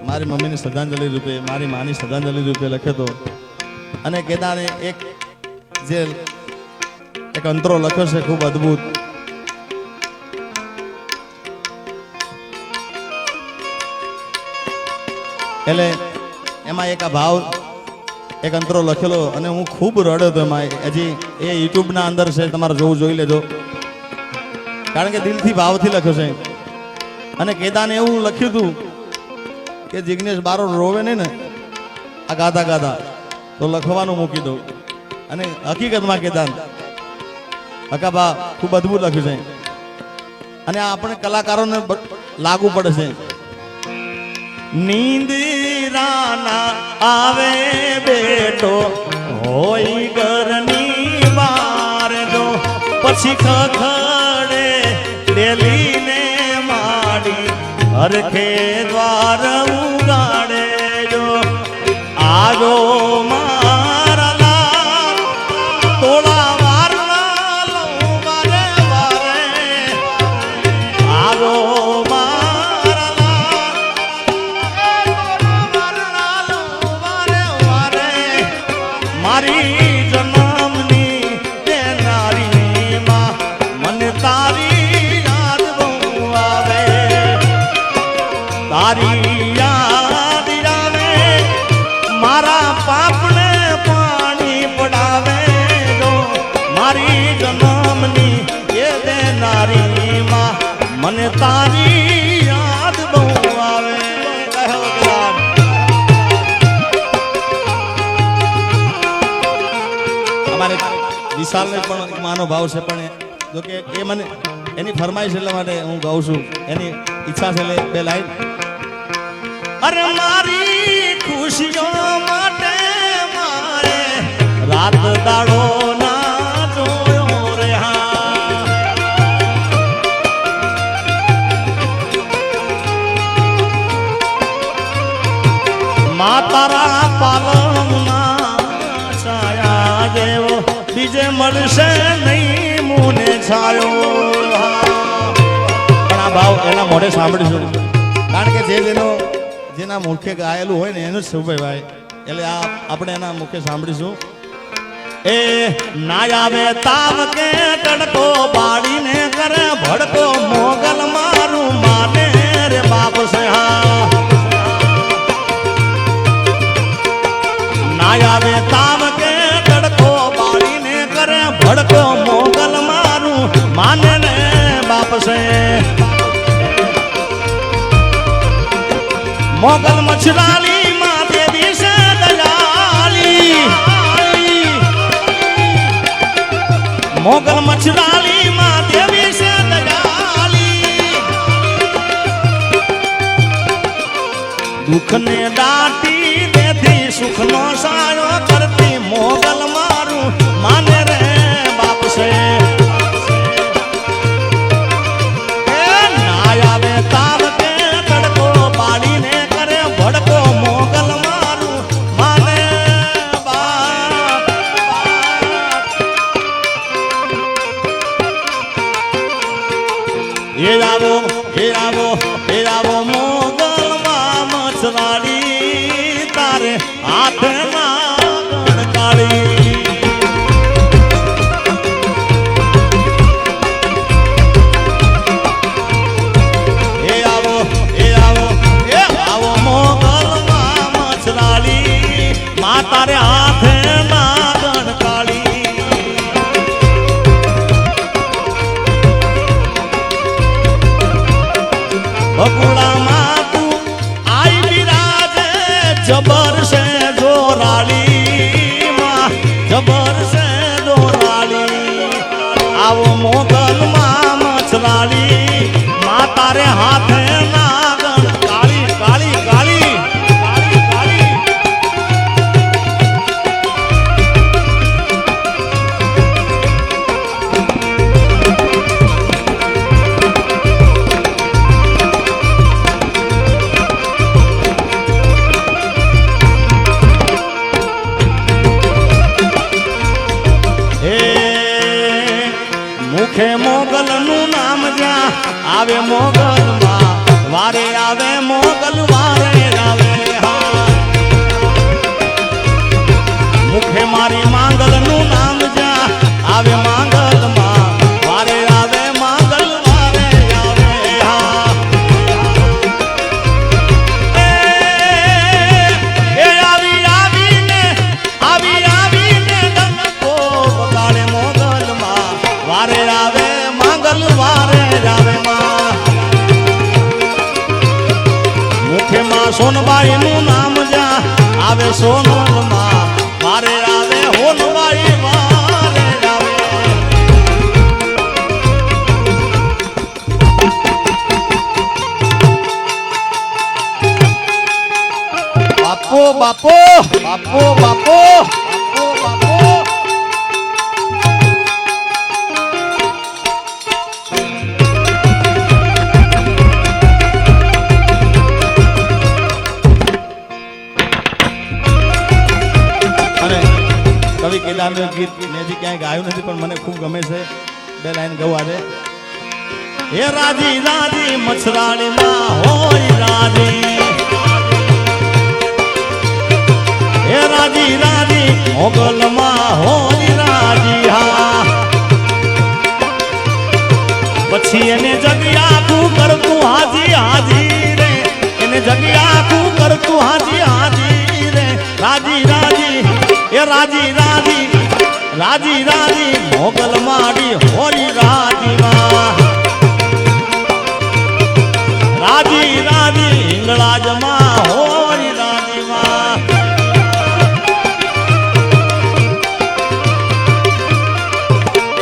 મારી મમ્મીની શ્રદ્ધાંજલિ રૂપે મારી માની શ્રદ્ધાંજલિ રૂપે લખ્યો તો અને કેદારે એક અંતરો લખ્યો છે ખૂબ અદ્ભુત એટલે એમાં એક આ ભાવ એક અંતરો લખેલો અને હું ખૂબ રડ્યો હતો એમાં. હજી એ યુટ્યુબના અંદર છે, તમારે જોવું જોઈ લેજો, કારણ કે દિલથી ભાવથી લખ્યો છે. અને કેદાને એવું લખ્યું હતું કે જિગ્નેશ બારો રોવે નહીં ને આ ગાતા ગાતા તો લખવાનું મૂકી દઉં. અને હકીકતમાં કેદાન હકાબા ખૂબ અદભુત લખ્યું છે અને આ આપણે કલાકારોને લાગુ પડે છે. નીંદરાના આવે બેટો હોય ઘરની બાર જો પછી ખખડે ડેલીને માડી હરખે દ્વાર ઉગાડે જો આજો મારા લાલ તોડા વારના લઉં વારે વારે આજો મારી જન્મની દેનારી માં મને તારી યાદ બહુ આવે, તારી યાદ આવે મારા પાપને પાણી પડાવે જો મારી જન્મની એ દેનારી માં મને તારી યાદ બહુ આવે. અમારે વિશાલને પણ એક માનો ભાવ છે, પણ જો કે એ મને એની ફરમાઈશ એટલા માટે હું ગાઉં છું, એની ઈચ્છા છે એટલે બે લાઈન. અરે મારી ખુશીઓ માટે મારે રાત દાડો ના જોયો રે હા, માતારા પાલવના છાયા જેવો બીજે મળશે નહીં મુને છાયો. પણ આ ભાવ એના મોઢે સાંભળીશું, કારણ કે જેના મુખે ગાયેલું હોય ને એનું જ શુભ ભાઈ, એટલે આ આપણે એના મુખે સાંભળીશું. એ ના આવે તાવ કે તડકો બાળીને કરે ભડકો મોગલ મારું માને રે બાપ છે હા, ના આવે તાવ કે તડકો બાળીને કરે ભડકો મોગલ મારું માને ને બાપ છે. મોગલ મછરાલી માં દેવી છે દયાલી, મોગલ મછરાલી માં દેવી છે દયાલી, દુઃખને દાટી દેતી સુખનો સાયો કરતી મોગલ મારું માને રે બાપ છે. ના આવે તાવ કે તડકો બાળીને કરે ભડકો મોગલ મારું માને બાપ. એ આવો એ આવો એ આવો મોગલ માં મછરાડી તારે હાથ ના ગણકાળી. એ આવો એ આવો એ આવો મોગલ માં મછરાડી માં તારે હાથ ના ગણકાળી. બકુડામાં તું આઈ બિરાજે જબર છે જોરાળી માં જબર છે જોરાળી. આવો મોગલ માં મછરાળી માં તારે હાથે નાગણ કાળી કાળી કાળી કાળી કાળી. મુખે મોગલ નું નામ જ્યાં આવે મોગલ માં વારે આવે મોગલ વારે આવે હા. મુખે મારી માંગલ નું નામ જ્યાં આવે માંગલ માં વારે આવે માંગલ વારે આવે હા. એ આવી આવીને આવે સોનલમાં મારે આવે હોલવાઈ મારે આવે બાપો બાપો બાપો બાપો બાપો બાપો કવિ કેદારનું ગીત મેં હજી ક્યાંય ગાયું નથી પણ મને ખૂબ ગમે છે બે લાઈન ગવા દે હે રાજી રાજી મછરાણીમાં હોય રાજી હે રાજી રાજી મોગલમાં હોય રાજી હા પછી એને જગ્યા તું કરતું હાજી હાજી રે એને જગ્યા તું કરતું હાજી હાજી રે રાજી રાજી એ રાજી રાજી રાજી રાજી મોગલ માડી હોરી રાજી માં રાજી રાજી હિંગળાજ માં હોરી રાજી માં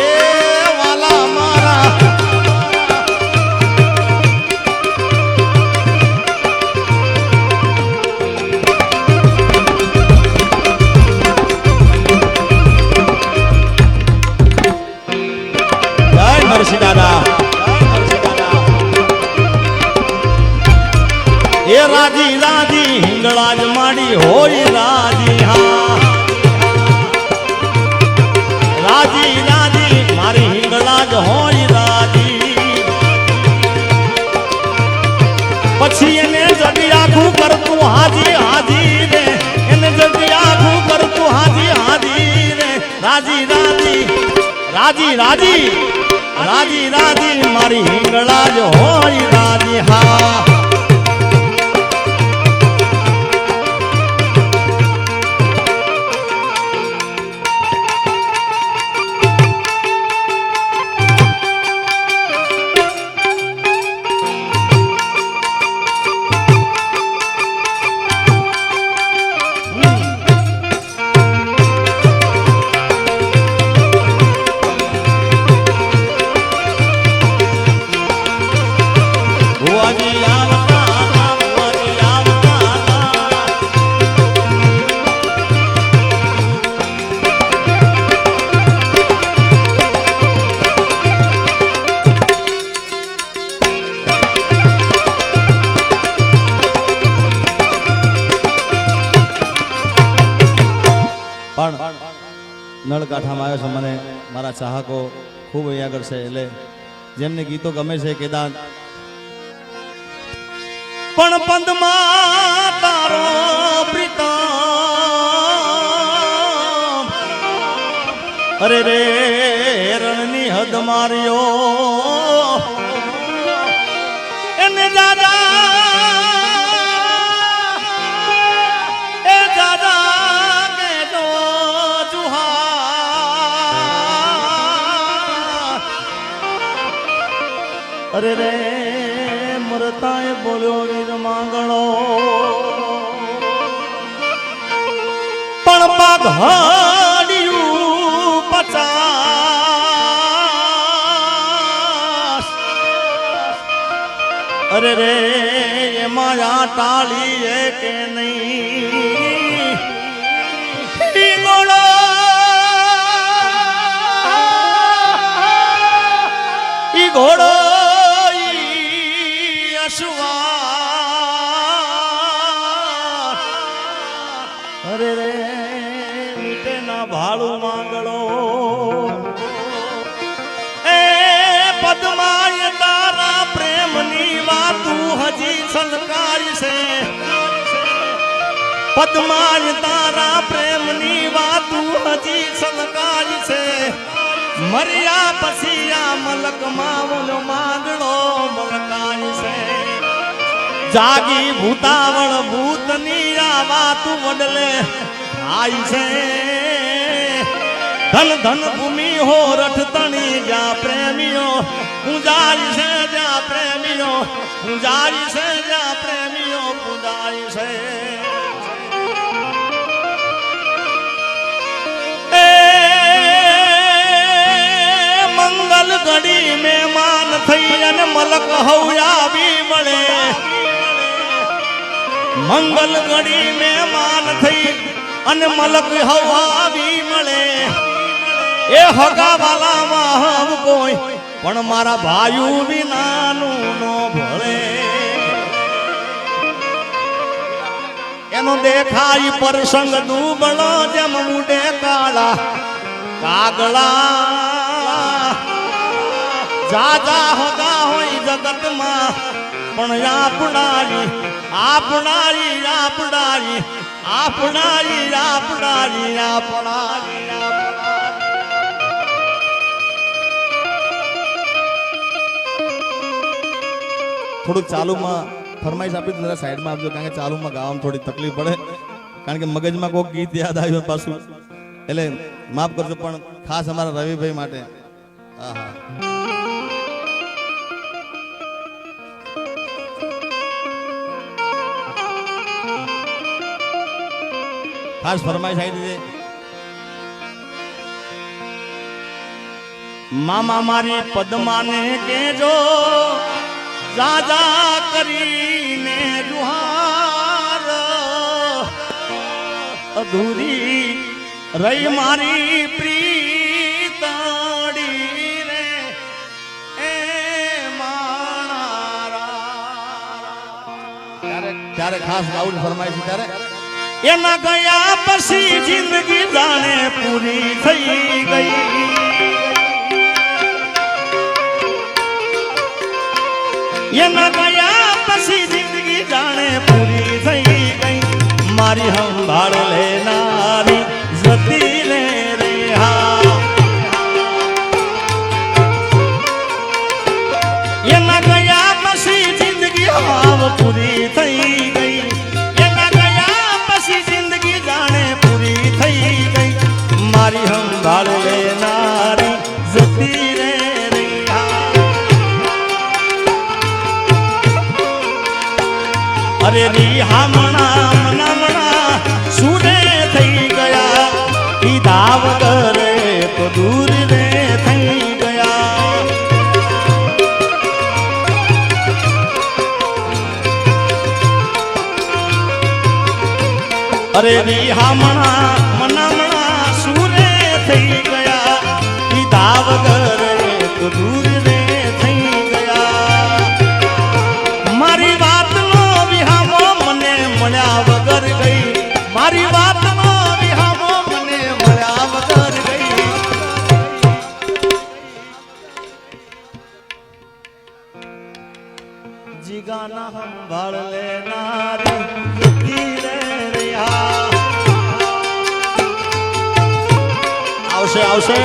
એ વાલા મારા એ રાજી રાજી હિંગળાજ માડી હોય રાજી હા રાજી રાજી મારી હિંગળાજ હોય રાજી પછી એને જડી આખું કરતું હાજી હાજી રે એને જડી આખું કરતું હાજી હાજી રે રાજી રાજી રાજી રાજી રાજી રાજી મારી હિંગળાજ હોય રાજી હા નળકાંઠામાં આવ્યો છે મને મારા ચાહકો ખૂબ અહીંયા આગળ છે એટલે જેમને ગીતો ગમે છે કેદાર પણ પંદમાં તારો પ્રીતમ અરે રે રણની હદ માર્યો એને દાદા અરે રે મરતાએ બોલ્યો વીર માંગણો પણ પાઘડિયું 50 અરે રે એમાં આ ટાળી કે નહીં ઈ ઘોડો અરે રે મીઠે ના ભાડું માંગણો એ પદ્માય તારા પ્રેમની વાતું હજી છલકાય છે પદ્માય તારા પ્રેમની વાતું હજી છલકાય છે મર્યા પછી આ મલક માવલો માંગણો મલકાય છે જાગી ભૂતાવળ ભૂતની આ વાત વડલે આઈ છે ધન ધન ભૂમિ હો રઠતણી જ્યાં પ્રેમીઓ પૂજારી છે જ્યાં પ્રેમીઓ પૂજારી છે જ્યાં પ્રેમીઓ પૂજારી છે મલક હવ આવી મળે મંગલ ઘડી મહેમાન થઈ અને મલક હવ આવી મળે એ હગા વાલામાં હવ કોઈ પણ મારા ભાઈઓ વિનાનું નો ભળે એનો દેખાય પ્રસંગ દુબળો જેમ ઉડે કાળા કાગળા જાજા હગા હોય જગતમાં પણ આપણારી આપણારી આપણારી આપણારી આપણારી આપણારી થોડુંક ચાલુમાં ફરમાઈશ આપી જરા સાઈડમાં આપજો કારણ કે ચાલુમાં ગાવામાં થોડી તકલીફ પડે કારણ કે મગજમાં કોઈક ગીત યાદ આવ્યું પાછું એટલે માફ કરજો પણ ખાસ અમારા રવિભાઈ માટે આહા ખાસ ફરમાઈશ આવી દીધી મામા મારી પદ્માને કેજો રાજા કરીને જુહાર અધૂરી રહી મારી પ્રીતડી રે એ મારા ત્યારે ખાસ રાઉલ ફરમાય છે ત્યારે એના ગયા પછી જિંદગી જાણે પૂરી થઈ ગઈ એના ગયા પછી જિંદગી જાણે પૂરી થઈ ગઈ મારી સંભાળ લેનારી જતી રે રે હા એના ગયા પછી જિંદગી હાવ પૂરી થઈ ગઈ એના ગયા પછી જિંદગી જાણે પૂરી થઈ ગઈ મારી સંભાળ લેનારી જતી રે અરે રી હામણા મનામણા સુરે થઈ ગયા ઈદા વગર તો દૂર રે થઈ ગયા અરે રી હામણા મનામણા સુરે થઈ ગયા ઈદા વગર તો દૂર રે થઈ ગયા મારી વાત મળ્યા વગર ગઈ મારી વાતનો વિહામો મને મળ્યા વગર ગઈ જીગાના સંભાળ લેનારી જતી રે રહ્યા આવશે આવશે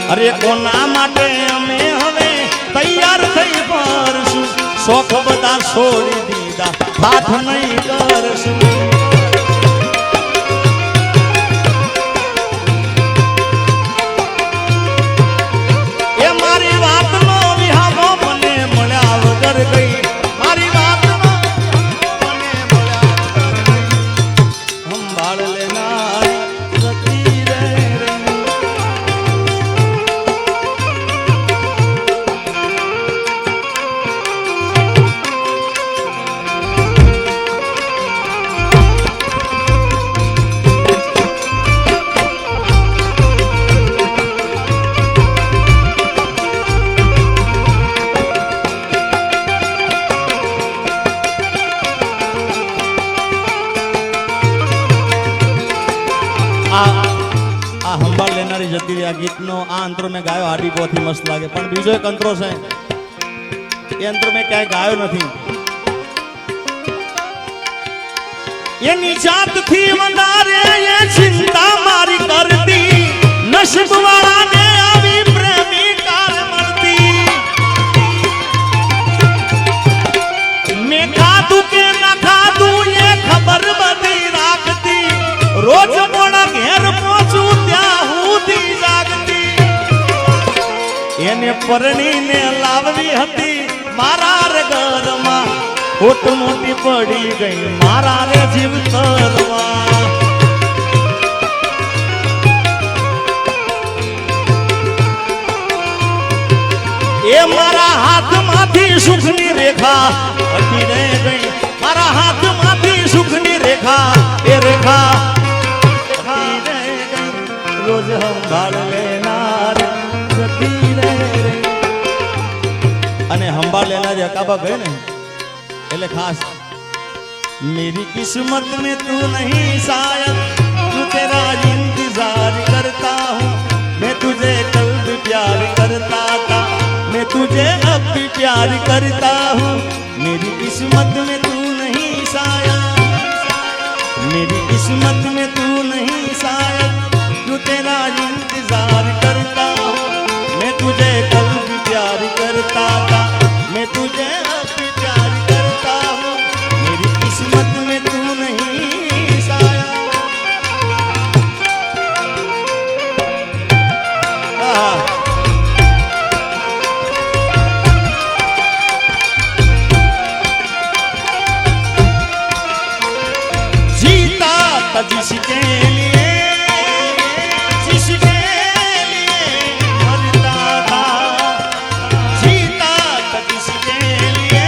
અરે કોના માટે અમે હવે તૈયાર થઈ પરશું શોખ બધા છોડી દીધા હાથ નહીં કરશું એ મારી વાતનો વિહામો મને મળ્યા વગર ગઈ મારી વાતનો મને મળ્યા વગર ગઈ સંભાળ લેનાર જતી રે આ ગીતનો આ અંતરો મેં ગાયો આડી બહુથી મસ્ત લાગે, પણ બીજો એક અંતરો છે એ અંતરો મેં ક્યાંય ગાયો નથી. એની જાતથી વધારે એ ચિંતા મારી કરતી, નસીબ વાળાને આવી પ્રેમી કાર મળતી. મેં ખાધું કે ના ખાધું એ ખબર બધી રાખતી, રોજ મોડા ઘેર પહોંચું ત્યાં સુધી જાગતી. એને પરણીને લાવવી હતી મારા રે ઘરમાં, ખોટ મોટી પડી ગઈ મારા રે જીવતરમાં. એ મારા હાથમાંથી સુખની રેખા હટી રે ગઈ, મારા હાથમાંથી સુખની રેખા એ રેખા હટી રે ગઈ. રોજ સંભાળ લેનાર જતી રે ગઈ. અને સંભાળ લેનારી અકાબા ગઈ ને એટલે ખાસ, मेरी किस्मत में तू नहीं शायद, तू तेरा इंतजार करता हूँ, मैं तुझे कल भी प्यार करता था, मैं तुझे अब भी प्यार करता हूँ. मेरी किस्मत में तू नहीं शायद, मेरी किस्मत में तू नहीं शायद, तू तेरा इंतजार करता हूँ, मैं तुझे कल भी प्यार करता था, मैं तुझे अब भी प्यार करता हूँ. मेरी किस्मत में तू नहीं शायद. जीता था जिसके लिए, जिसके लिए मरता था, जीता था जिसके लिए,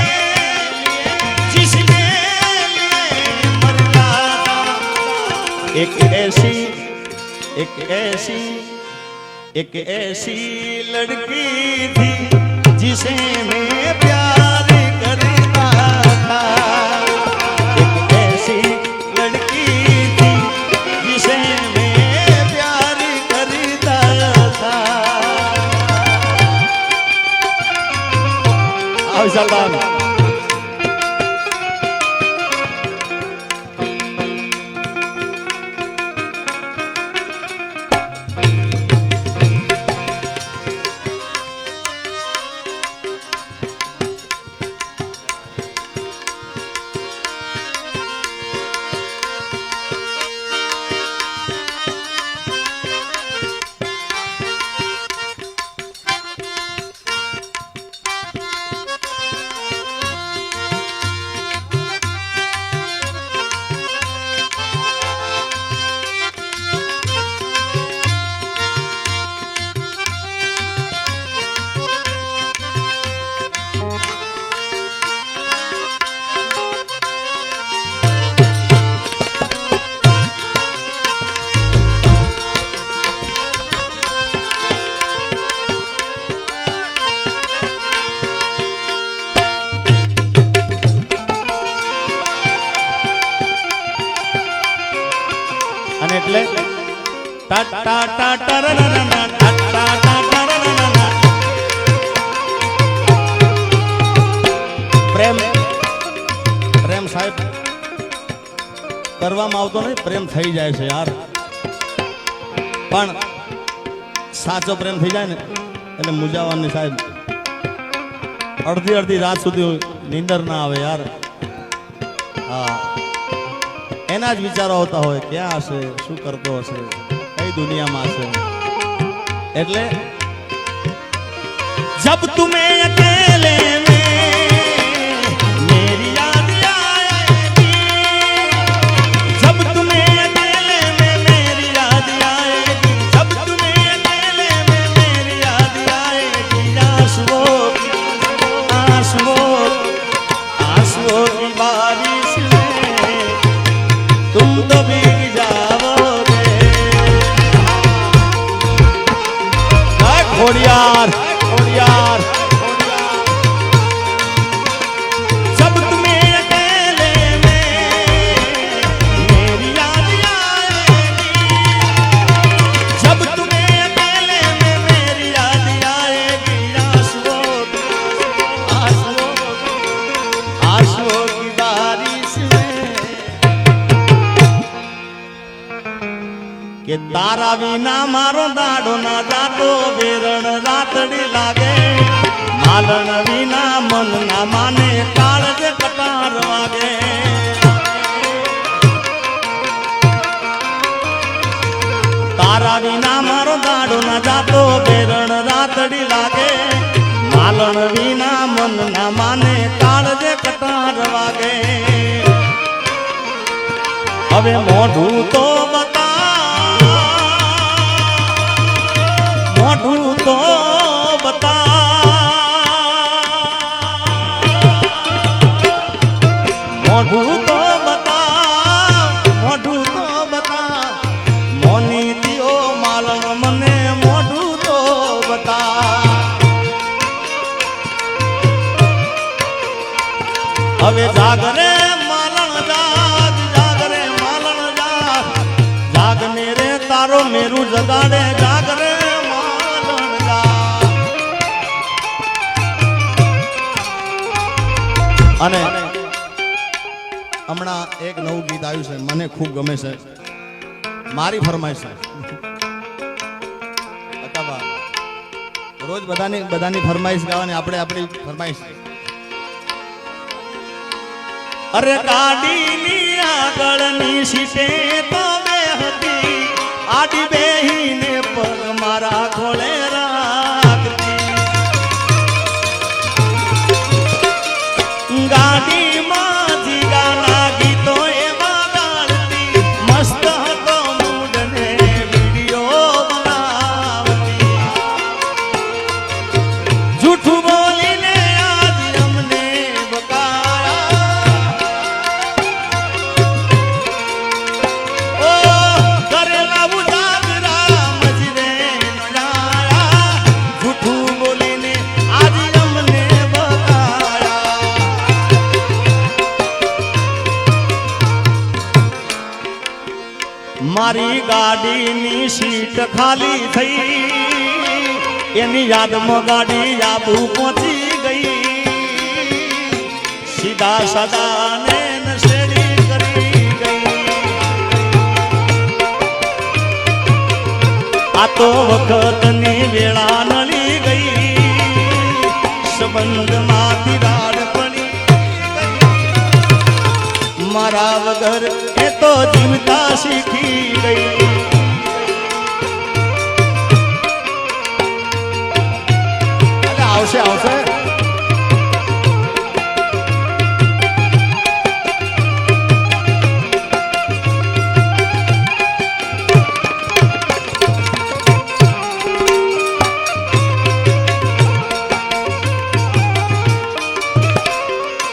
जिसके लिए मरता था. एक ऐसी लड़की थी जिसे मैं प्यार करता था. एक ऐसी लड़की थी जिसे मैं प्यार करता था. आओ सलमान. અને એટલે ટા ટા ટા ટરનનના ટા ટા ટા ટરનનના. પ્રેમ પ્રેમ સાહેબ કરવામાં આવતો નહીં, પ્રેમ થઈ જાય છે યાર. પણ સાચો પ્રેમ થઈ જાય ને એટલે મુજાવાની સાહેબ અડધી રાત સુધી નીંદર ના આવે યાર. હા, એના જ વિચારો આવતા હોય, ક્યાં હશે, શું કરતો હશે, કઈ દુનિયામાં હશે. એટલે જબ તુમે અકેલે में मेरी याद आएगी, जब तुम्हें अकेले में मेरी याद आएगी, जब तुम्हें अकेले में मेरी याद आएगी. आंसुओं की बारिश में तुम तो भीग जाओगे. खोड़ियार खोड़ियार તારા વિના મારો દાડો ના જાતો વેરણ રાતડી લાગે માલણ વિના મન ના માને કાળજ કટાર વાગે તારા વિના મારો દાડો ના જાતો વેરણ રાતડી લાગે માલણ વિના મન ના માને કાળજ કટાર વાગે હવે મોઢું તો બતા મોઢું તો બતા મોઢું તો બતા મોઢું તો બતા મોની દિયો માલણ મને મોઢું તો બતા હવે જાગરે માલણ જાગરે માલણ જાગને રે તારો મેરું જગાડે જાગરે માલણ અને હમણાં એક નવું ગીત આવ્યું છે મને ખૂબ ગમે છે મારી ફરમાઈશ છે અકાબા રોજ બધાની ફરમાઈશ ગાવાની આપણે આપણી ફરમાઈશ અરે ગાડીની આગળની સીટે તો બે હતી આડી બેહીને પગ મારા ખોળે રાખતી ગાડીમાં જીગાના ગીતો એવા ગાળતી મસ્ત હતો મૂડ ને વિડીયો બનાવતી જૂઠું બોલીને આજ અમને બકાયા કરેલા ઉજાગરા મજરે નજાયા જૂઠું બોલીને આજ અમને બકાયા મારી ગાડીની સીટ ખાલી થઈ એની યાદમાં ગાડી આબુ પહોંચી ગઈ સીધા સદા ને નશેડી કરી ગઈ આ તો વખતની વેળા નળી ગઈ સંબંધમાં તિરાડ પડી ગઈ મારા વગર એ તો જીવતા શીખી ગઈ આવશે આવશે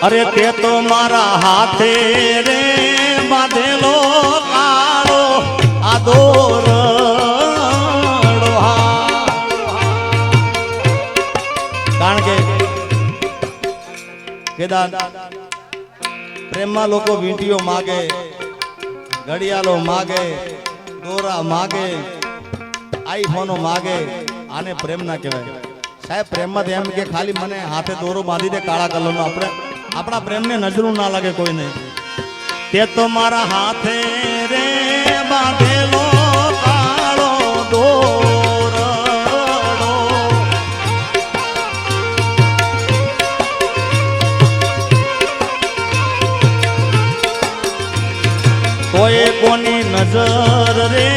અરે તે તો મારા હાથે રે બાંધેલો કાળો આ દોરડો કારણ કે કેદાર પ્રેમમાં લોકો વીંટીઓ માગે ઘડિયાળો માગે દોરા માગે આઈફોનો માગે આને પ્રેમ ના કહેવાય સાહેબ પ્રેમમાં એમ કે ખાલી મને હાથે દોરો બાંધી દે કાળા કલરનો આપણે આપણા પ્રેમને નજરું ના લાગે કોઈને તે તો મારા હાથે રે બાંધેલો કાળો દોરડો તોય કોની નજર રે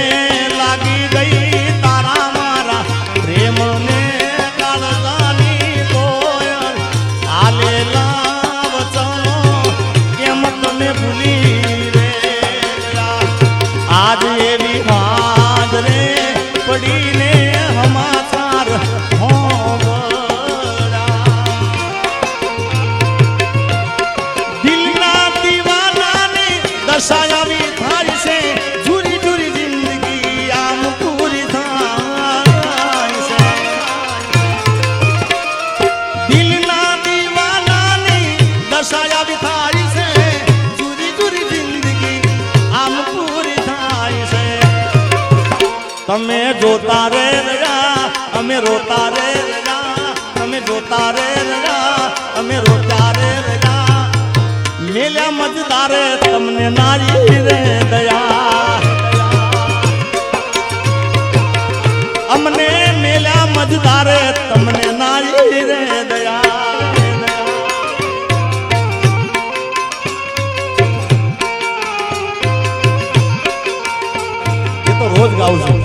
લાગી ગઈ તારા મારા પ્રેમને કાળજાની કોયલ આલેલા ભૂલી રે આજ એવી વાત રે પડીને હમાચાર દિલના દીવાનાની દશા આવી થાય છે જુરી જુરી જિંદગી આમ પૂરી થાય છે દિલના દીવાનાની દશા આવી થાય છે તમે જોતા રે રહ્યા અમે રોતા રે રહ્યા તમે જોતા રે રહ્યા અમે રોતા રે રહ્યા મેલ્યા મજદારે તમને નારી રે દયા નાઈ રે દયા એ તો રોજ ગાઉં છું.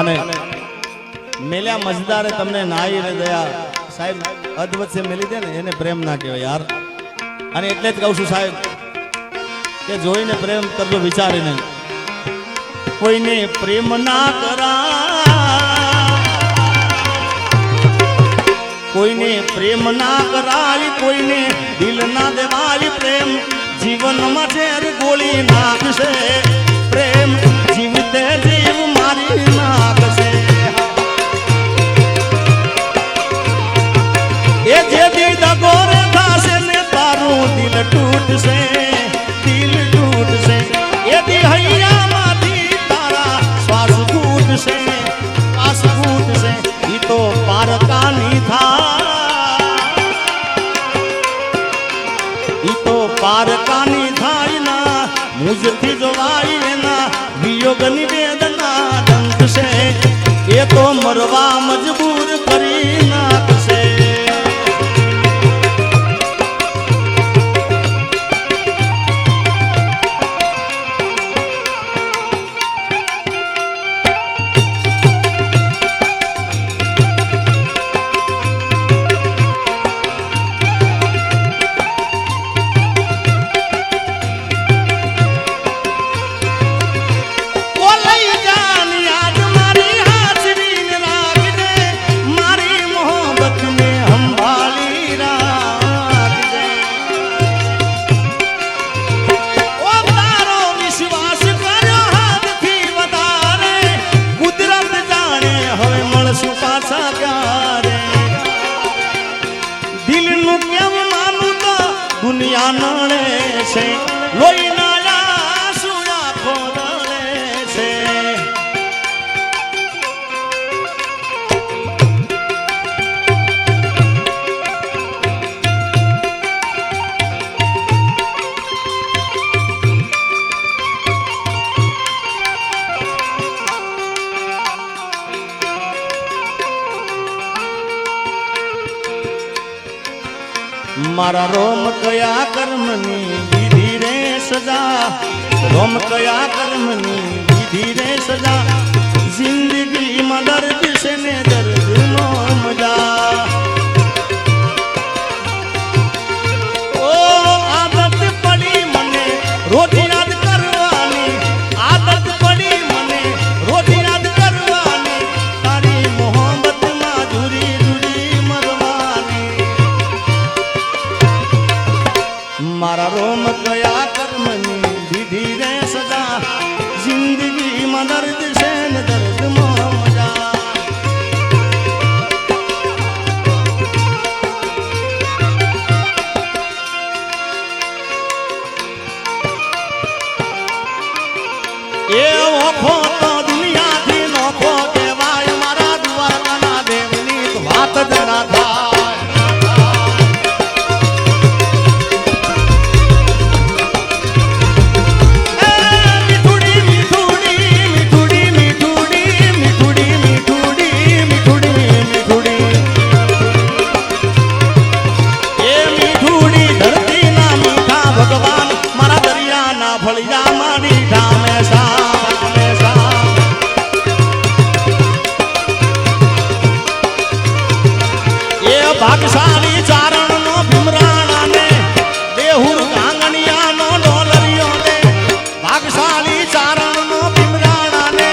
અને મેલ્યા મજદારે તમને નાઈ રે દયા સાહેબ અધવચ્ચે મેલી દે ને એને પ્રેમ ના કહેવાય યાર. અને એટલે જ કહું છું સાહેબ કે જોઈને પ્રેમ કરજો વિચારીને. કોઈને પ્રેમ ના કરાય, કોઈને પ્રેમ ના કરાય, કોઈને દિલ ના દેવાય. પ્રેમ જીવનમાં ઝેર ગોળી નાખશે, પ્રેમ જીવતે જીવ મારી નાખશે. એ જે દિલ દગોરે થાશે ને તારું દિલ તૂટશે, દિલ તૂટશે. એ દિલ હૈયામાંથી તારા શ્વાસ ફૂટશે, શ્વાસ ફૂટશે. ઈ તો પારકાની થાય, ઈ તો પારકાની થાય ના મુજથી જોવાય એના વિયોગની વેદના ડંકશે. એ તો મરવા મજબૂર કરી નાખશે. દુનિયા નડે છે, લોહીના આંસુ આંખો રડે છે. મારા રોમ કયા કર્મની વિધિ રે સજા, રોમ કયા કર્મની વિધિ રે સજા. જિંદગીમાં દર્દ છે ને દર્દનો મજા. ઓ આદત પડી મને રોજ યાદ કરવાની, આદત પડી મને રોજ યાદ કરવાની. તારી મોહબ્બતમાં જુરી જુરી મરવાની. મારા રોમ કયા કર્મની વિધિ રે સજા. જિંદગીમાં દર્દ છે ને દર્દમાં મજા. એ ઓખો તો દુનિયાથી નોખો કહેવાય. મારા દ્વારકાના દેવની તો વાત જ ના થાય. ભાગશાળી ચારણ નો ભીમરાણા ને દેહુર ગાંગણિયા નો ડોલરિયો ને. ભાગશાળી ચારણ નો ભીમરાણા ને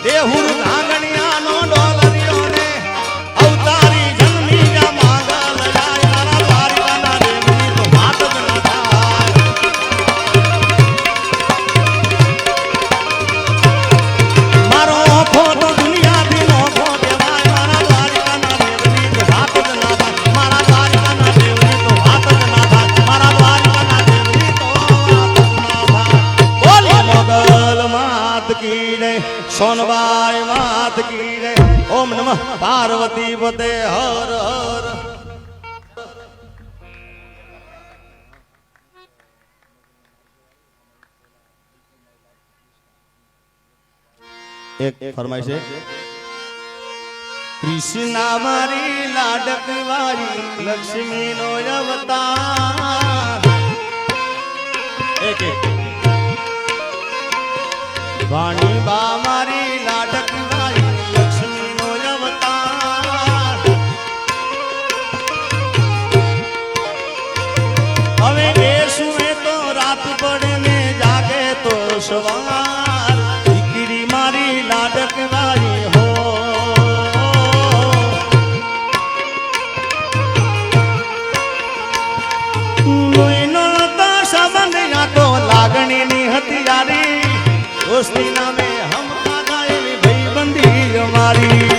દેહુર ગાંગણિયા નો ડોલરિયો ને. અવતારી જન્મી જા માંગલ જાય. મારા દ્વારકાના દેવની તો વાત જ ન થાય. મારો ઓખો તો દુનિયાથી નોખો કહેવાય. મારા દ્વારકાના દેવની તો વાત જ ન થાય. મારા દ્વારકાના દેવની તો વાત જ ના થાય. મારા દ્વારકાના દેવની તો વાત જ ના થાય. બોલી મોગલ માત કી જય, સોનબાઈ માત કી જય. ઓમ નમઃ પાર્વતી પતે હર હર. એક ફરમાય છે કૃષ્ણા મારી લાડક વાળી લક્ષ્મી નો અવતાર એક વાણી બા મારી લાડક વાળી લક્ષ્મી નો અવતાર હવે એ સુએ તો રાત પડે ને જાગે તો સવાર દીકરી મારી લાડક વાળી હો લોહીનો તો સંબંધ આ તો લાગણીની હથિયારી દોસ્તી નામે હમ ખાધા એવી ભાઈબંધી અમારી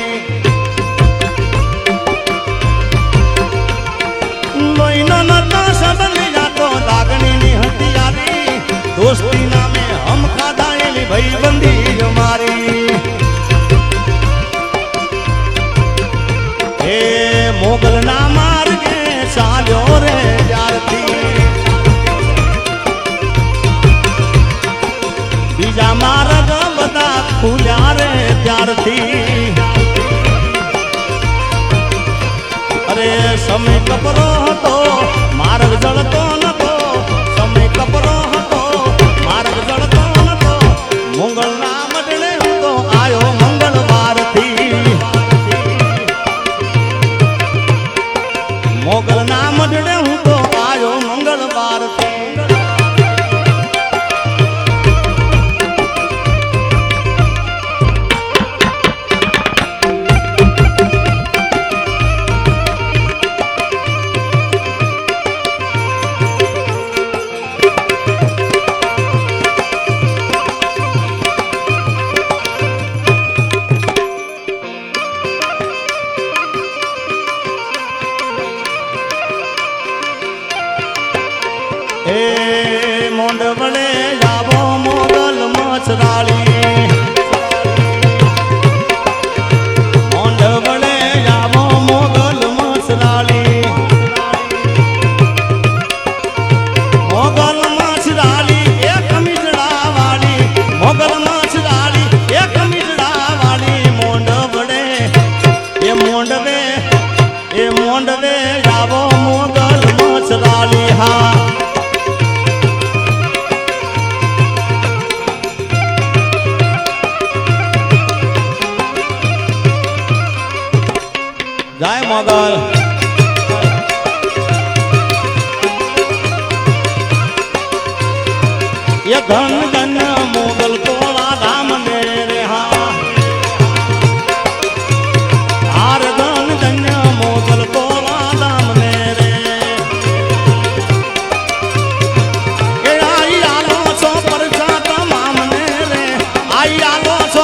લોહીનો નતો સંબંધ આ તો લાગણીની હથિયારી દોસ્તી નામે હમ ખાધા એવી ભાઈબંધી અમારી હે મોગલ ના માર્ગે ચાલ્યો રે ત્યારથી બીજા માર્ગ બધા ખુલ્યા રે ત્યારથી અરે સમય કપરો હતો માર્ગ જળતો નતો સમય કપરો હતો માર્ગ જળતો નતો મંગળ ના મડળે હતો આયો મંગળવારથી મોગલ ના મડળે હું તો આયો મંગળવારથી મોંડવડે જાવો મોગલ મચરાળી મોંડવડે જાવો મોગલ મચરાળી મોગલ મચરાળી એક મીજડા વાળી મોગલ મચરાળી એક મીજડા વાળી મોંડવડે એ મોંડવે જાવો મોગલ મચરાળી હા જય મોગલ ये धन धन मोगल तोला धाम ने रे हाँ हार धन धन मोगल तोला धाम ने रे ये आई आलो छो परचा तमाम ने रे आई आलो छो